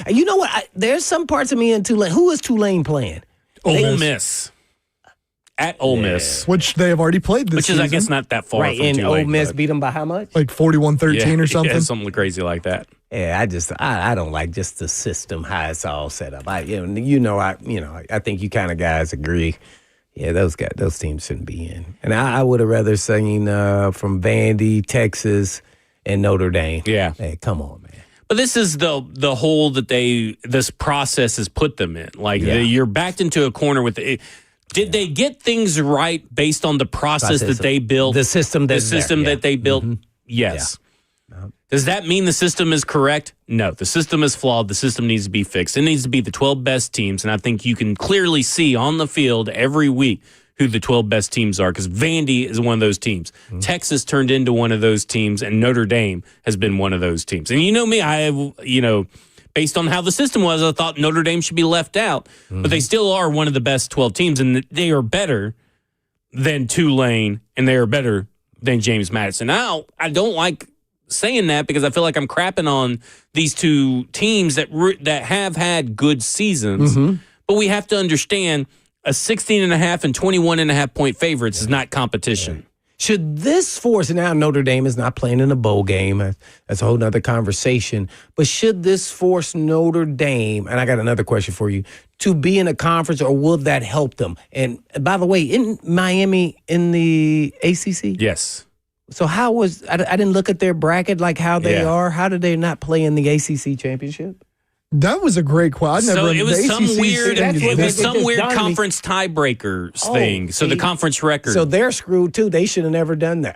You know what? There's some parts of me in Tulane. Who is Tulane playing? Ole Miss. At Ole Miss. Which they have already played this season. Which is, I guess, not that far from Tulane. And Ole Miss beat them by how much? Like 41-13 or something? Yeah, something crazy like that. Yeah, I don't like just the system, how it's all set up. I think you kind of guys agree. Yeah, those teams shouldn't be in. And I would have rather seen from Vandy, Texas, and Notre Dame. Yeah. Hey, come on, man. But this is the hole that this process has put them in. Like you're backed into a corner with it. Did they get things right based on the process that they built? The system that they built? Mm-hmm. Yes. Yeah. Does that mean the system is correct? No. The system is flawed. The system needs to be fixed. It needs to be the 12 best teams, and I think you can clearly see on the field every week who the 12 best teams are because Vandy is one of those teams. Mm-hmm. Texas turned into one of those teams, and Notre Dame has been one of those teams. And you know me, based on how the system was, I thought Notre Dame should be left out. Mm-hmm. But they still are one of the best 12 teams, and they are better than Tulane, and they are better than James Madison. Now, I don't like saying that because I feel like I'm crapping on these two teams that have had good seasons. Mm-hmm. But we have to understand a 16.5 and 21.5 point favorites is not competition. Yeah. Should this force, and now Notre Dame is not playing in a bowl game, that's a whole nother conversation, but should this force Notre Dame, and I got another question for you, to be in a conference, or will that help them? And by the way, isn't Miami in the ACC? Yes. So how was, I didn't look at their bracket, like how they Yeah. are. How did they not play in the ACC championship? That was a great question. So it was some weird, it was some just weird dawned on me. conference tiebreakers Oh, thing. So the see, conference record. So they're screwed too. They should have never done that.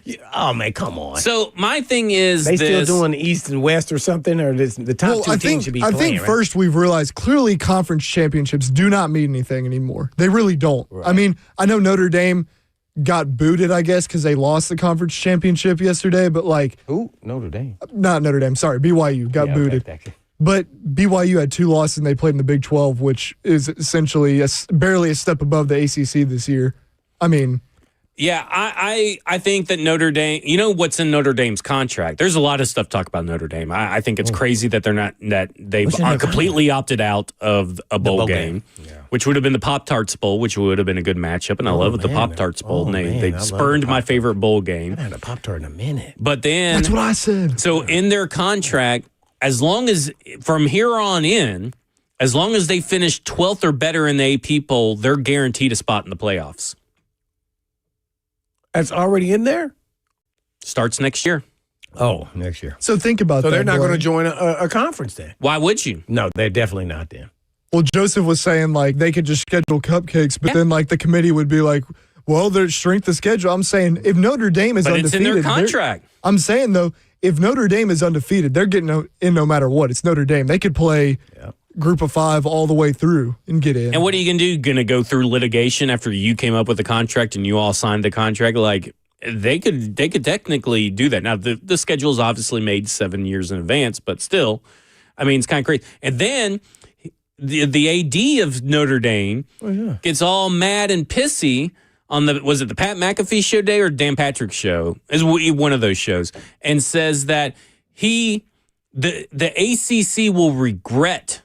Yeah. Oh man, come on. So my thing is, They still this. doing East and West or something, or the top two teams should be I playing. think first we've realized clearly conference championships do not mean anything anymore. They really don't. I mean, I know Notre Dame got booted, I guess, because they lost the conference championship yesterday, but like, Who? Notre Dame. not Notre Dame, sorry, BYU got booted. Okay. But BYU had 2 losses and they played in the Big 12, which is essentially barely a step above the ACC this year. I mean, Yeah, I think that Notre Dame, you know what's in Notre Dame's contract? There's a lot of stuff to talk about Notre Dame. I think it's crazy that they What's in are their completely opted out of a bowl game, which would have been the Pop-Tarts Bowl, which would have been a good matchup. And I love the Pop-Tarts Bowl. And they spurned my favorite bowl game. I had a Pop-Tart in a minute. But then, that's what I said. so in their contract, as long as from here on in, as long as they finish 12th or better in the AP poll, they're guaranteed a spot in the playoffs. That's already in there? Starts next year. Oh, next year. So think about that. So they're not going to Blaine. join a conference then? Why would you? No, they're definitely not then. Well, Joseph was saying like they could just schedule cupcakes, but then like the committee would be like, well, their strength of schedule. I'm saying if Notre Dame is But it's in undefeated, their contract. I'm saying though, if Notre Dame is undefeated, they're getting in no matter what. It's Notre Dame. They could play group of 5 all the way through and get in. And what are you going to do? Going to go through litigation after you came up with the contract and you all signed the contract? Like they could technically do that. Now the schedule is obviously made 7 years in advance, but still, I mean, it's kind of crazy. And then the AD of Notre Dame gets all mad and pissy on was it the Pat McAfee show day or Dan Patrick's show? It's one of those shows, and says that the ACC will regret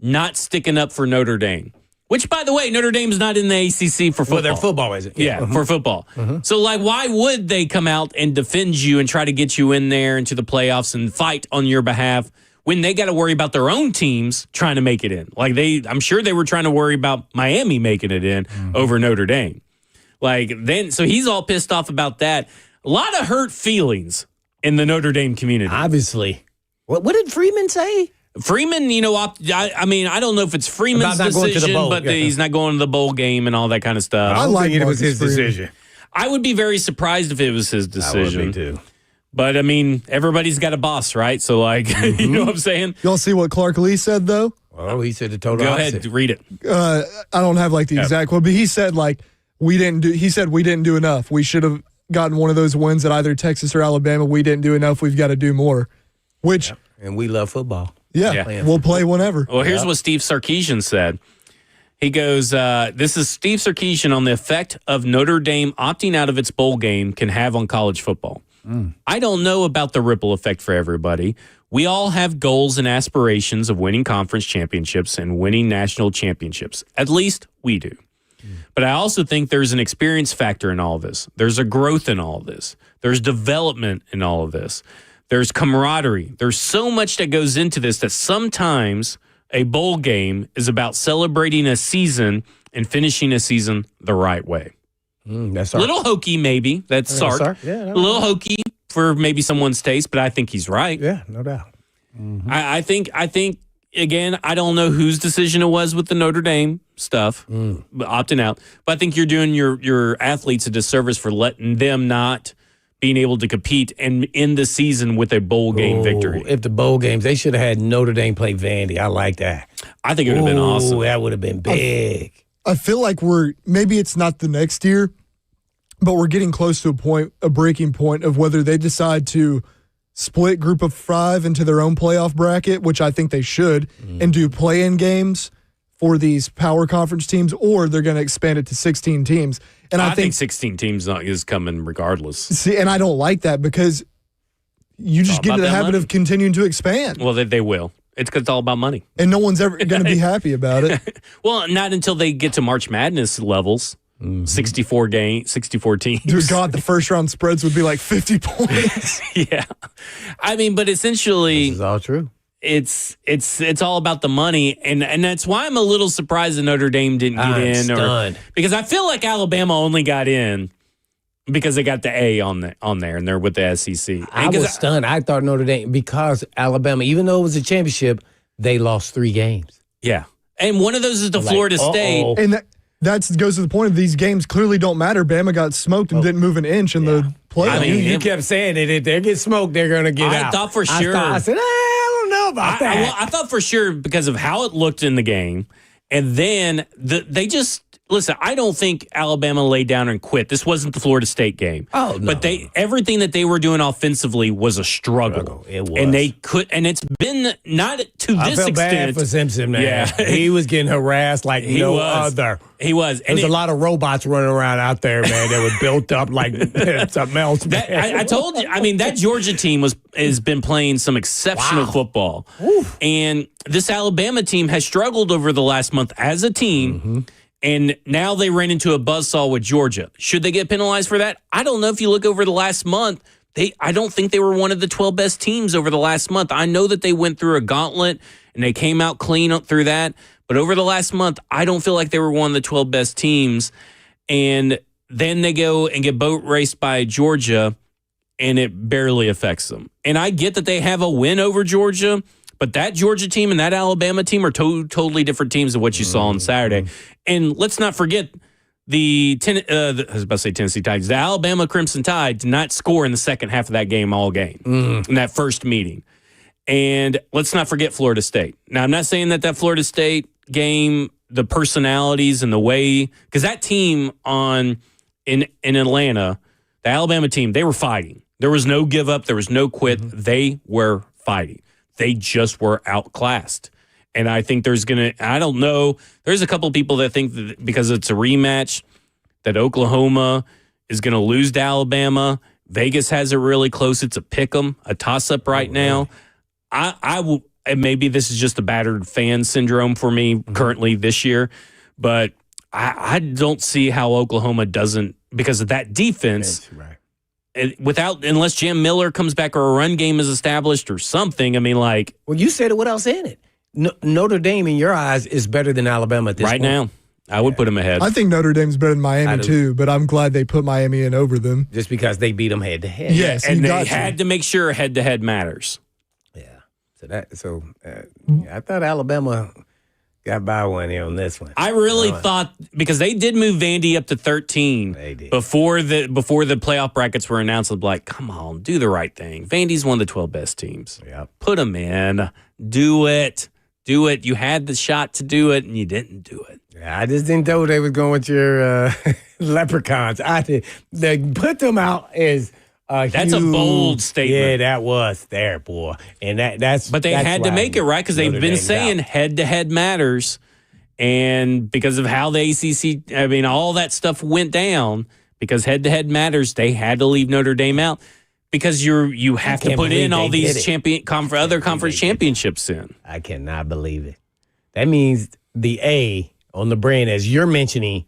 not sticking up for Notre Dame. Which, by the way, Notre Dame's not in the ACC for football. Well, their football isn't. Yeah, for football. So, like, why would they come out and defend you and try to get you in there into the playoffs and fight on your behalf when they got to worry about their own teams trying to make it in? Like, I'm sure they were trying to worry about Miami making it in over Notre Dame. Like, so he's all pissed off about that. A lot of hurt feelings in the Notre Dame community. Obviously. What did Freeman say? Freeman, I mean, I don't know if it's Freeman's About not going to the decision, bowl. but Yeah. he's not going to the bowl game and all that kind of stuff. I like it was Marcus his Freeman. decision. I would be very surprised if it was his decision. I would be too. But I mean, everybody's got a boss, right? So, like, you know what I'm saying? Y'all see what Clark Lee said though? Oh, he said the total Go opposite. ahead, read it. I don't have like the exact quote, but he said like we didn't do enough. We should have gotten one of those wins at either Texas or Alabama. We didn't do enough. We've got to do more. Which And we love football. yeah. We'll play whenever. Well, here's what Steve Sarkisian said. He goes, this is Steve Sarkisian on the effect of Notre Dame opting out of its bowl game can have on college football. I don't know about the ripple effect for everybody. We all have goals and aspirations of winning conference championships and winning national championships. At least we do. But I also think there's an experience factor in all of this. There's a growth in all of this. There's development in all of this. There's camaraderie. There's so much that goes into this that sometimes a bowl game is about celebrating a season and finishing a season the right way. That's A little hokey, maybe. That's Sark. Sark. Yeah, a little hokey for maybe someone's taste, but I think he's right. Yeah, no doubt. I think again, I don't know whose decision it was with the Notre Dame stuff, opting out. But I think you're doing your athletes a disservice for letting them not being able to compete and end the season with a bowl game victory. If the bowl games, they should have had Notre Dame play Vandy. I like that. I think it would have been awesome. That would have been big. I feel like maybe it's not the next year, but we're getting close to a breaking point of whether they decide to split group of 5 into their own playoff bracket, which I think they should, and do play-in games for these power conference teams, or they're going to expand it to 16 teams. And I think 16 teams is coming regardless. See, and I don't like that because you just get all into the about that habit money. of continuing to expand, Well, they will. It's because it's all about money. and no one's ever going to be happy about it. Well, not until they get to March Madness levels. 64 teams. Dear God, the first round spreads would be like 50 points. Yeah. I mean, but essentially, This is all true. it's all about the money, and that's why I'm a little surprised that Notre Dame didn't get in, stunned. because I feel like Alabama only got in because they got the A on there, and they're with the SEC. I was stunned. I thought Notre Dame, because Alabama, even though it was a championship, they lost 3 games. Yeah, and one of those is to Florida State. And that goes to the point of these games clearly don't matter. Bama got smoked and didn't move an inch in the playoffs. I mean, you kept saying it. If they get smoked, they're going to get out. I thought for sure. I said, I don't know about that. I thought for sure because of how it looked in the game, and then they just listen. I don't think Alabama laid down and quit. This wasn't the Florida State game. Oh, no. But everything that they were doing offensively was a struggle. It was, and they could, and it's been not to I this felt extent. bad for Simpson, man. Yeah. He was getting harassed like no other. He was. There's a lot of robots running around out there, man, that were built up like something else. Man. I told you. I mean, that Georgia team has been playing some exceptional football, and this Alabama team has struggled over the last month as a team. And now they ran into a buzzsaw with Georgia. Should they get penalized for that? I don't know. If you look over the last month, I don't think they were one of the 12 best teams over the last month. I know that they went through a gauntlet and they came out clean through that. But over the last month, I don't feel like they were one of the 12 best teams. And then they go and get boat raced by Georgia, and it barely affects them. And I get that they have a win over Georgia, but that Georgia team and that Alabama team are totally different teams than what you saw on Saturday. And let's not forget I was about to say Tennessee Titans. The Alabama Crimson Tide did not score in the second half of that game all game in that first meeting. And let's not forget Florida State. Now, I'm not saying that Florida State game, the personalities and the way, because that team in Atlanta, the Alabama team, they were fighting. There was no give up. There was no quit. They were fighting. They just were outclassed. And I think I don't know, there's a couple of people that think that because it's a rematch, that Oklahoma is going to lose to Alabama. Vegas has it really close. It's a pick 'em, a toss-up right now. I will, and maybe this is just a battered fan syndrome for me currently this year, but I don't see how Oklahoma doesn't, because of that defense. Right. Unless Jam Miller comes back or a run game is established or something. I mean, like. Well, you said it without saying it. Notre Dame, in your eyes, is better than Alabama at this point. Right now, I would put them ahead. I think Notre Dame's better than Miami too, but I'm glad they put Miami in over them. Just because they beat them head to head. Yes, and they had to make sure head to head matters. Yeah. I thought Alabama got by one on this one. I really thought, because they did move Vandy up to 13 They did. before the playoff brackets were announced. Like, come on, do the right thing. Vandy's one of the 12 best teams. Yep. Put them in. Do it. Do it. You had the shot to do it, and you didn't do it. Yeah, I just didn't know they was going with your leprechauns. They put them out as that's a bold statement. Yeah, that was there, boy. And that's. But they had to make it right, because they've been saying head-to-head matters. And because of how the ACC, I mean, all that stuff went down, because head-to-head matters, they had to leave Notre Dame out. Because you have to put in all these other conference championships in. I cannot believe it. That means the A on the brand, as you're mentioning,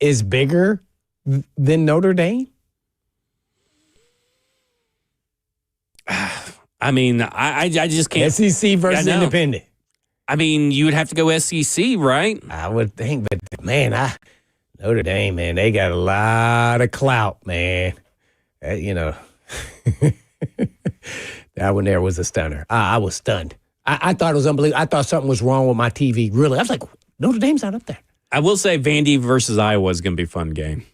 is bigger than Notre Dame? I mean, I just can't. SEC versus independent. I mean, you would have to go SEC, right? I would think, but man, Notre Dame, man, they got a lot of clout, man. That one there was a stunner. I was stunned. I thought it was unbelievable. I thought something was wrong with my TV. Really, I was like, Notre Dame's not up there. I will say Vandy versus Iowa is going to be a fun game.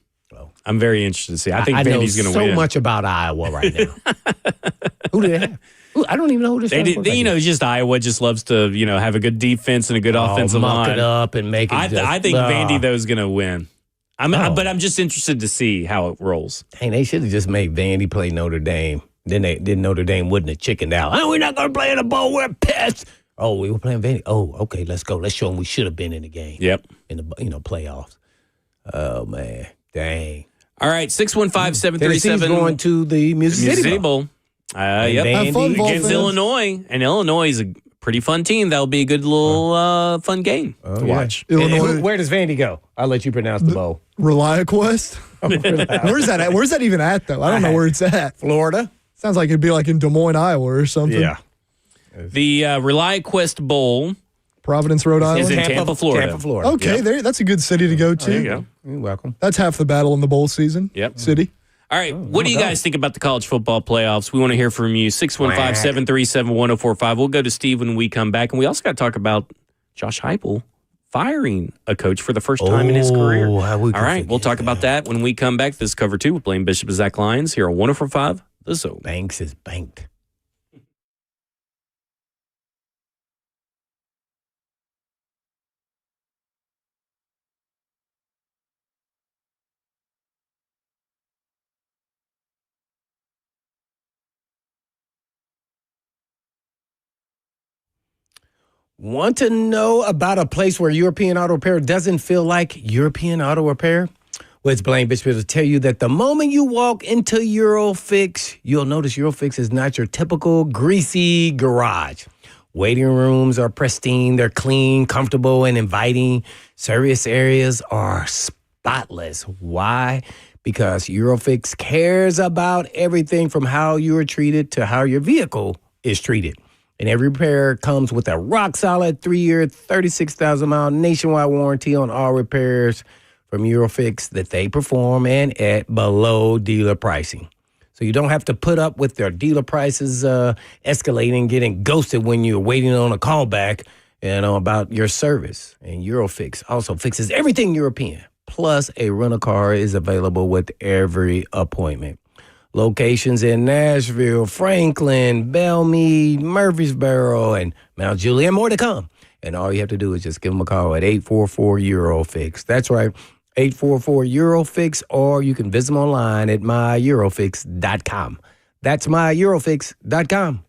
I'm very interested to see. I think Vandy's going to win. I know so much about Iowa right now. Who do they have? I don't even know who this is. Just Iowa just loves to, have a good defense and a good offensive line. Muck it up and make it. I think Vandy, though, is going to win. But I'm just interested to see how it rolls. Dang, they should have just made Vandy play Notre Dame. Then Notre Dame wouldn't have chickened out. Oh, we're not going to play in the bowl. We're pissed. Oh, we were playing Vandy. Oh, okay, let's go. Let's show them we should have been in the game. Yep. In the playoffs. Oh, man. Dang. All right, 615-737. Tennessee's going to the Mississippi Bowl. Yep. Have fun, against Illinois. And Illinois is a pretty fun team. That'll be a good little fun game to watch. Illinois, Where does Vandy go? I'll let you pronounce the bowl. ReliaQuest. Where's that at? Where's that even at, though? I don't know where it's at. Florida. Sounds like it'd be like in Des Moines, Iowa or something. Yeah. The ReliaQuest Bowl Providence, Rhode is Island. in Tampa, Florida. Tampa, Florida. Okay, that's a good city to go to. There you go. You're welcome. That's half the battle in the bowl season. Yep. City. All right. What do you guys think about the college football playoffs? We want to hear from you. 615-737-1045. We'll go to Steve when we come back. And we also got to talk about Josh Heupel firing a coach for the first time in his career. All right. We'll talk about that when we come back. This is Cover 2 with Blaine Bishop and Zach Lyons here on 104.5 The Zone. Banks is banked. Want to know about a place where European Auto Repair doesn't feel like European Auto Repair? Well, it's Blaine Bishop to tell you that the moment you walk into Eurofix, you'll notice Eurofix is not your typical greasy garage. Waiting rooms are pristine, they're clean, comfortable, and inviting. Service areas are spotless. Why? Because Eurofix cares about everything from how you are treated to how your vehicle is treated. And every repair comes with a rock-solid 3-year, 36,000-mile nationwide warranty on all repairs from Eurofix that they perform and at below dealer pricing. So you don't have to put up with their dealer prices escalating, getting ghosted when you're waiting on a callback, about your service. And Eurofix also fixes everything European. Plus, a rental-car is available with every appointment. Locations in Nashville, Franklin, Belmead, Murfreesboro, and Mount Juliet, and more to come. And all you have to do is just give them a call at 844-EUROFIX. That's right, 844-EUROFIX, or you can visit them online at myEurofix.com. That's myEurofix.com.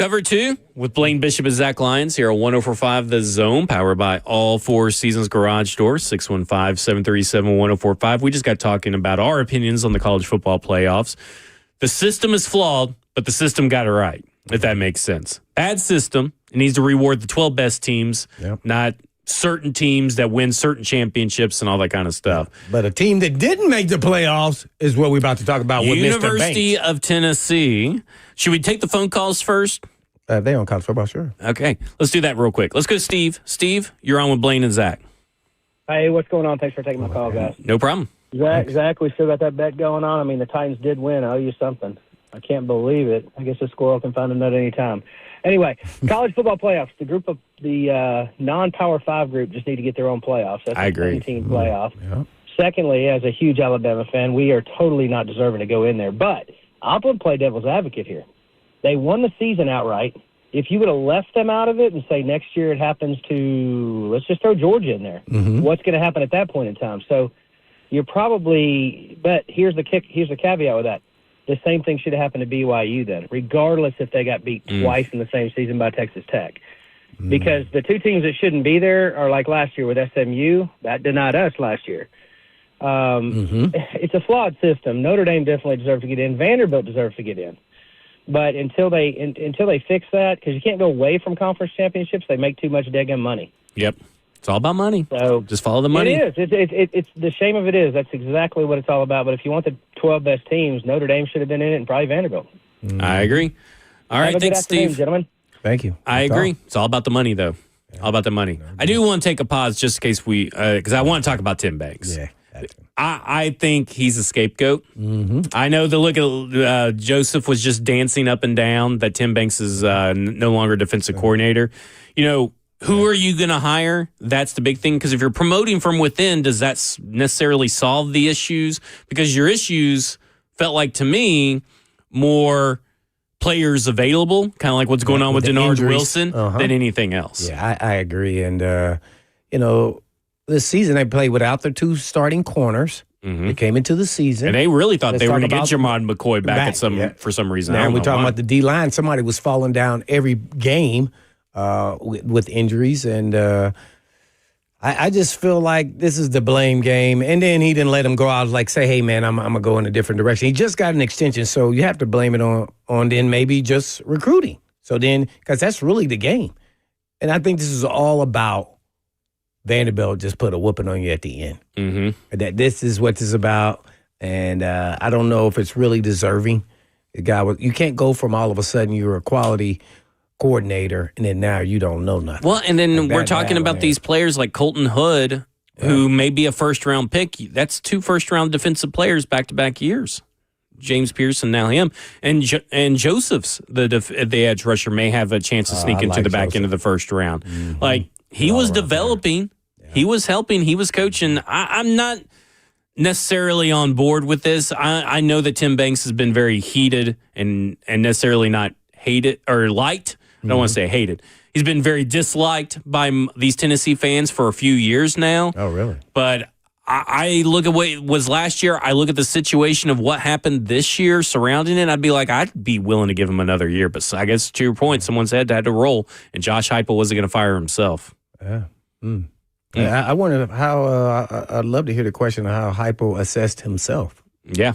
Cover 2 with Blaine Bishop and Zach Lyons here on 104.5 The Zone, powered by All Four Seasons Garage Doors, 615-737-1045. We just got talking about our opinions on the college football playoffs. The system is flawed, but the system got it right, if that makes sense. Bad system. It needs to reward the 12 best teams, not certain teams that win certain championships and all that kind of stuff. But a team that didn't make the playoffs is what we're about to talk about with Mr. Banks. University of Tennessee. Should we take the phone calls first? They on college football, sure. Okay, let's do that real quick. Let's go to Steve. Steve, you're on with Blaine and Zach. Hey, what's going on? Thanks for taking my call, guys. No problem. Zach, we still got that bet going on. I mean, the Titans did win. I owe you something. I can't believe it. I guess a squirrel can find a nut any time. Anyway, college football playoffs. The group of the non-Power 5 group just need to get their own playoffs. That's I agree. 17 playoff. Secondly, as a huge Alabama fan, we are totally not deserving to go in there. But I'll play devil's advocate here. They won the season outright. If you would have left them out of it and say next year it happens to, let's just throw Georgia in there, what's going to happen at that point in time? So you're probably, but here's the caveat with that. The same thing should have happened to BYU then, regardless if they got beat twice in the same season by Texas Tech. Because the two teams that shouldn't be there are like last year with SMU. That denied us last year. It's a flawed system. Notre Dame definitely deserves to get in. Vanderbilt deserves to get in. But until they fix that, because you can't go away from conference championships, they make too much daggum money. Yep. It's all about money. So just follow the money. It is. It's the shame of it is. That's exactly what it's all about. But if you want the 12 best teams, Notre Dame should have been in it, and probably Vanderbilt. I agree. All right, thanks, Steve. Gentlemen. Thank you. I agree. It's all about the money, though. All about the money. I do want to take a pause just in case because I want to talk about Tim Banks. Yeah. I think he's a scapegoat. I know the look at Joseph was just dancing up and down that Tim Banks is no longer defensive coordinator. You know, who are you going to hire? That's the big thing. Because if you're promoting from within, does that necessarily solve the issues? Because your issues felt like, to me, more players available, kind of like what's going on with Denard Wilson, than anything else. Yeah, I agree. And, this season they played without their two starting corners. They came into the season. And they really thought they were going to get Jamon McCoy back for some reason. Now we're talking about the D-line. Somebody was falling down every game with injuries. And I just feel like this is the blame game. And then he didn't let him go out say, hey, man, I'm going to go in a different direction. He just got an extension, so you have to blame it on then maybe just recruiting. So then, because that's really the game. And I think this is all about Vanderbilt just put a whooping on you at the end. That this is what this is about. And I don't know if it's really deserving. The guy you can't go from all of a sudden you're a quality coordinator and then now you don't know nothing. Well, and then we're talking about these players like Colton Hood, who may be a first-round pick. That's 2 first-round defensive players back-to-back years. James Pearson, now him. And Joseph's, the edge rusher, may have a chance to sneak into the back end of the first round. He was developing. He was helping. He was coaching. I'm not necessarily on board with this. I know that Tim Banks has been very heated and necessarily not hated or liked. I don't want to say hated. He's been very disliked by these Tennessee fans for a few years now. Oh, really? But I look at what it was last year. I look at the situation of what happened this year surrounding it. I'd be like, I'd be willing to give him another year. But I guess to your point, someone said had to roll, and Josh Heupel wasn't going to fire himself. Yeah. I wonder how. I'd love to hear the question of how Heupel assessed himself. Yeah.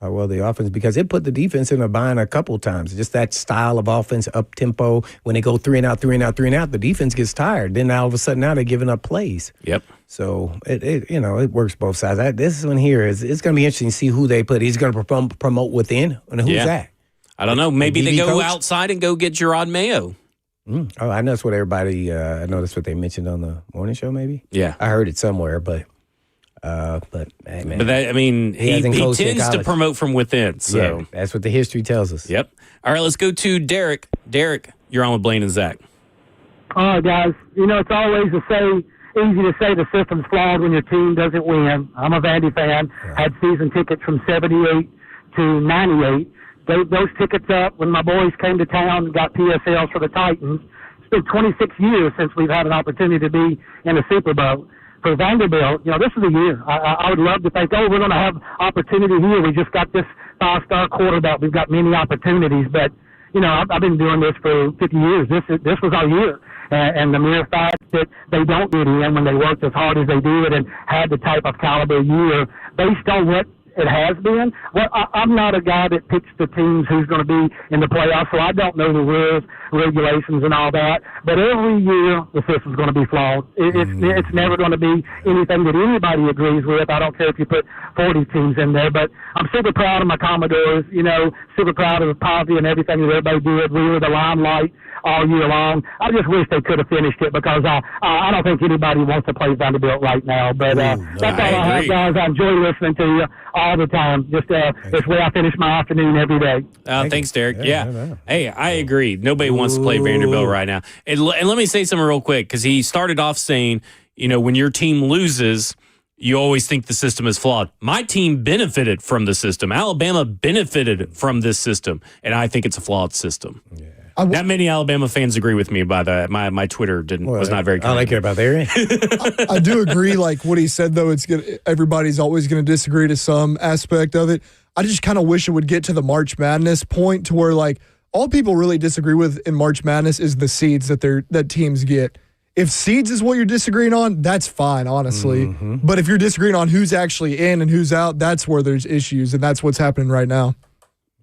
Well, the offense, because it put the defense in a bind a couple times. Just that style of offense, up tempo. When they go 3 and out, 3 and out, 3 and out, the defense gets tired. Then all of a sudden, now they're giving up plays. Yep. So it works both sides. This one here it's going to be interesting to see who they put. He's going to promote within, and who's that? I don't know. Maybe they go outside and go get Gerard Mayo. Oh, I know that's what everybody. I know that's what they mentioned on the morning show. Maybe. Yeah, I heard it somewhere, but hey, man. But that, I mean, he tends to promote from within. So yeah, that's what the history tells us. Yep. All right, let's go to Derek. Derek, you're on with Blaine and Zach. All right, guys. It's always easy to say the system's flawed when your team doesn't win. I'm a Vandy fan. Had season tickets from 78 to 98. Those tickets up when my boys came to town and got PSLs for the Titans. It's been 26 years since we've had an opportunity to be in a Super Bowl. For Vanderbilt, this is the year. I would love to think, we're going to have opportunity here. We just got this 5-star quarterback. We've got many opportunities. But, I've been doing this for 50 years. This was our year. And the mere fact that they don't get in when they worked as hard as they did and had the type of caliber year based on what it has been. Well, I'm not a guy that picks the teams who's going to be in the playoffs, so I don't know the rules, regulations, and all that. But every year, the system's going to be flawed. It's never going to be anything that anybody agrees with. I don't care if you put 40 teams in there. But I'm super proud of my Commodores, super proud of the Posse and everything that everybody did. We were the limelight all year long. I just wish they could have finished it because I don't think anybody wants to play Vanderbilt right now. But that's all I have, guys. I enjoy listening to you all the time. Just it's where I finish my afternoon every day. Thanks, Derek. Yeah. Hey, I agree. Nobody wants to play Vanderbilt right now. And let me say something real quick because he started off saying, when your team loses, you always think the system is flawed. My team benefited from the system. Alabama benefited from this system, and I think it's a flawed system. Yeah. Not many Alabama fans agree with me by that. My Twitter was not very kind. I don't care about their I do agree, like what he said, though. Everybody's always going to disagree to some aspect of it. I just kind of wish it would get to the March Madness point to where, like, all people really disagree with in March Madness is the seeds that teams get. If seeds is what you're disagreeing on, that's fine, honestly. Mm-hmm. But if you're disagreeing on who's actually in and who's out, that's where there's issues, and that's what's happening right now.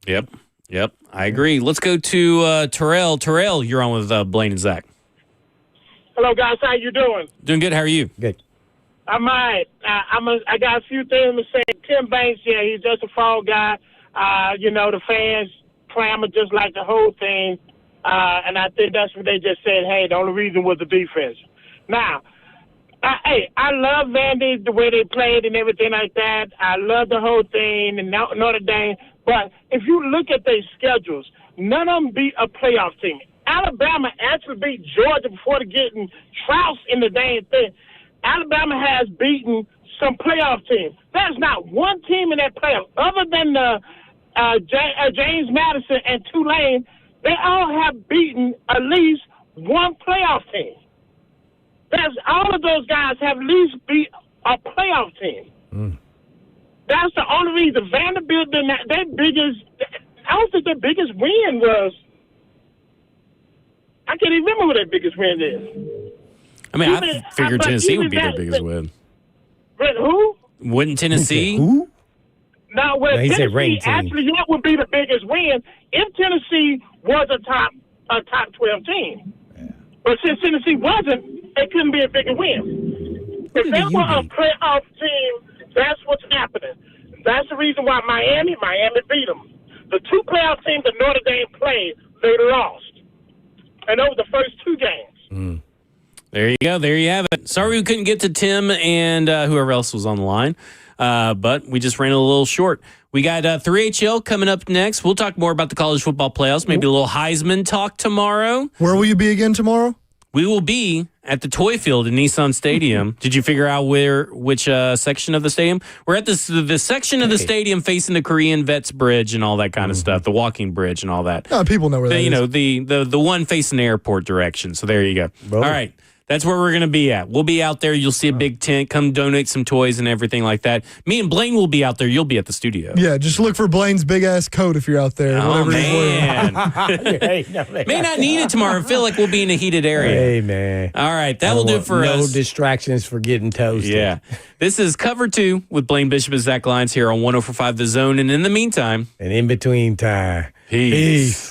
Yep, I agree. Let's go to Terrell. Terrell, you're on with Blaine and Zach. Hello, guys. How you doing? Doing good. How are you? Good. I'm all right. I got a few things to say. Tim Banks, he's just a fall guy. The fans clamor just like the whole thing. And I think that's what they just said. Hey, the only reason was the defense. Now, I love Vandy, the way they played and everything like that. I love the whole thing and Notre Dame. But if you look at their schedules, none of them beat a playoff team. Alabama actually beat Georgia before getting trounced in the dang thing. Alabama has beaten some playoff teams. There's not one team in that playoff other than James Madison and Tulane. They all have beaten at least one playoff team. All of those guys have at least beat a playoff team. Mm. That's the only reason. Vanderbilt, I don't think their biggest win was. I can't even remember what their biggest win is. I mean, I figured Tennessee would be their biggest win. Who? Wouldn't Tennessee? Who? No, Tennessee actually that would be the biggest win if Tennessee was a top 12 team. Yeah. But since Tennessee wasn't, it couldn't be a bigger win. If they were a playoff team, that's what's happening. That's the reason why Miami beat them. The two playoff teams that Notre Dame played, they lost. And over the first two games. Mm. There you go. There you have it. Sorry we couldn't get to Tim and whoever else was on the line. But we just ran a little short. We got 3HL coming up next. We'll talk more about the college football playoffs, maybe a little Heisman talk tomorrow. Where will you be again tomorrow? We will be at the Toy Field in Nissan Stadium. Did you figure out which section of the stadium? We're at the section of the stadium facing the Korean Vets Bridge and all that kind of stuff, the walking bridge and all that. People know where that is. The one facing the airport direction. So there you go. All right. That's where we're going to be at. We'll be out there. You'll see a big tent. Come donate some toys and everything like that. Me and Blaine will be out there. You'll be at the studio. Yeah, just look for Blaine's big-ass coat if you're out there. Oh, man. May not need it tomorrow. I feel like we'll be in a heated area. Hey, man. All right, that will do it for us. No distractions for getting toasted. Yeah. This is Cover 2 with Blaine Bishop and Zach Lyons here on 104.5 The Zone. And in the meantime. And in between time. Peace.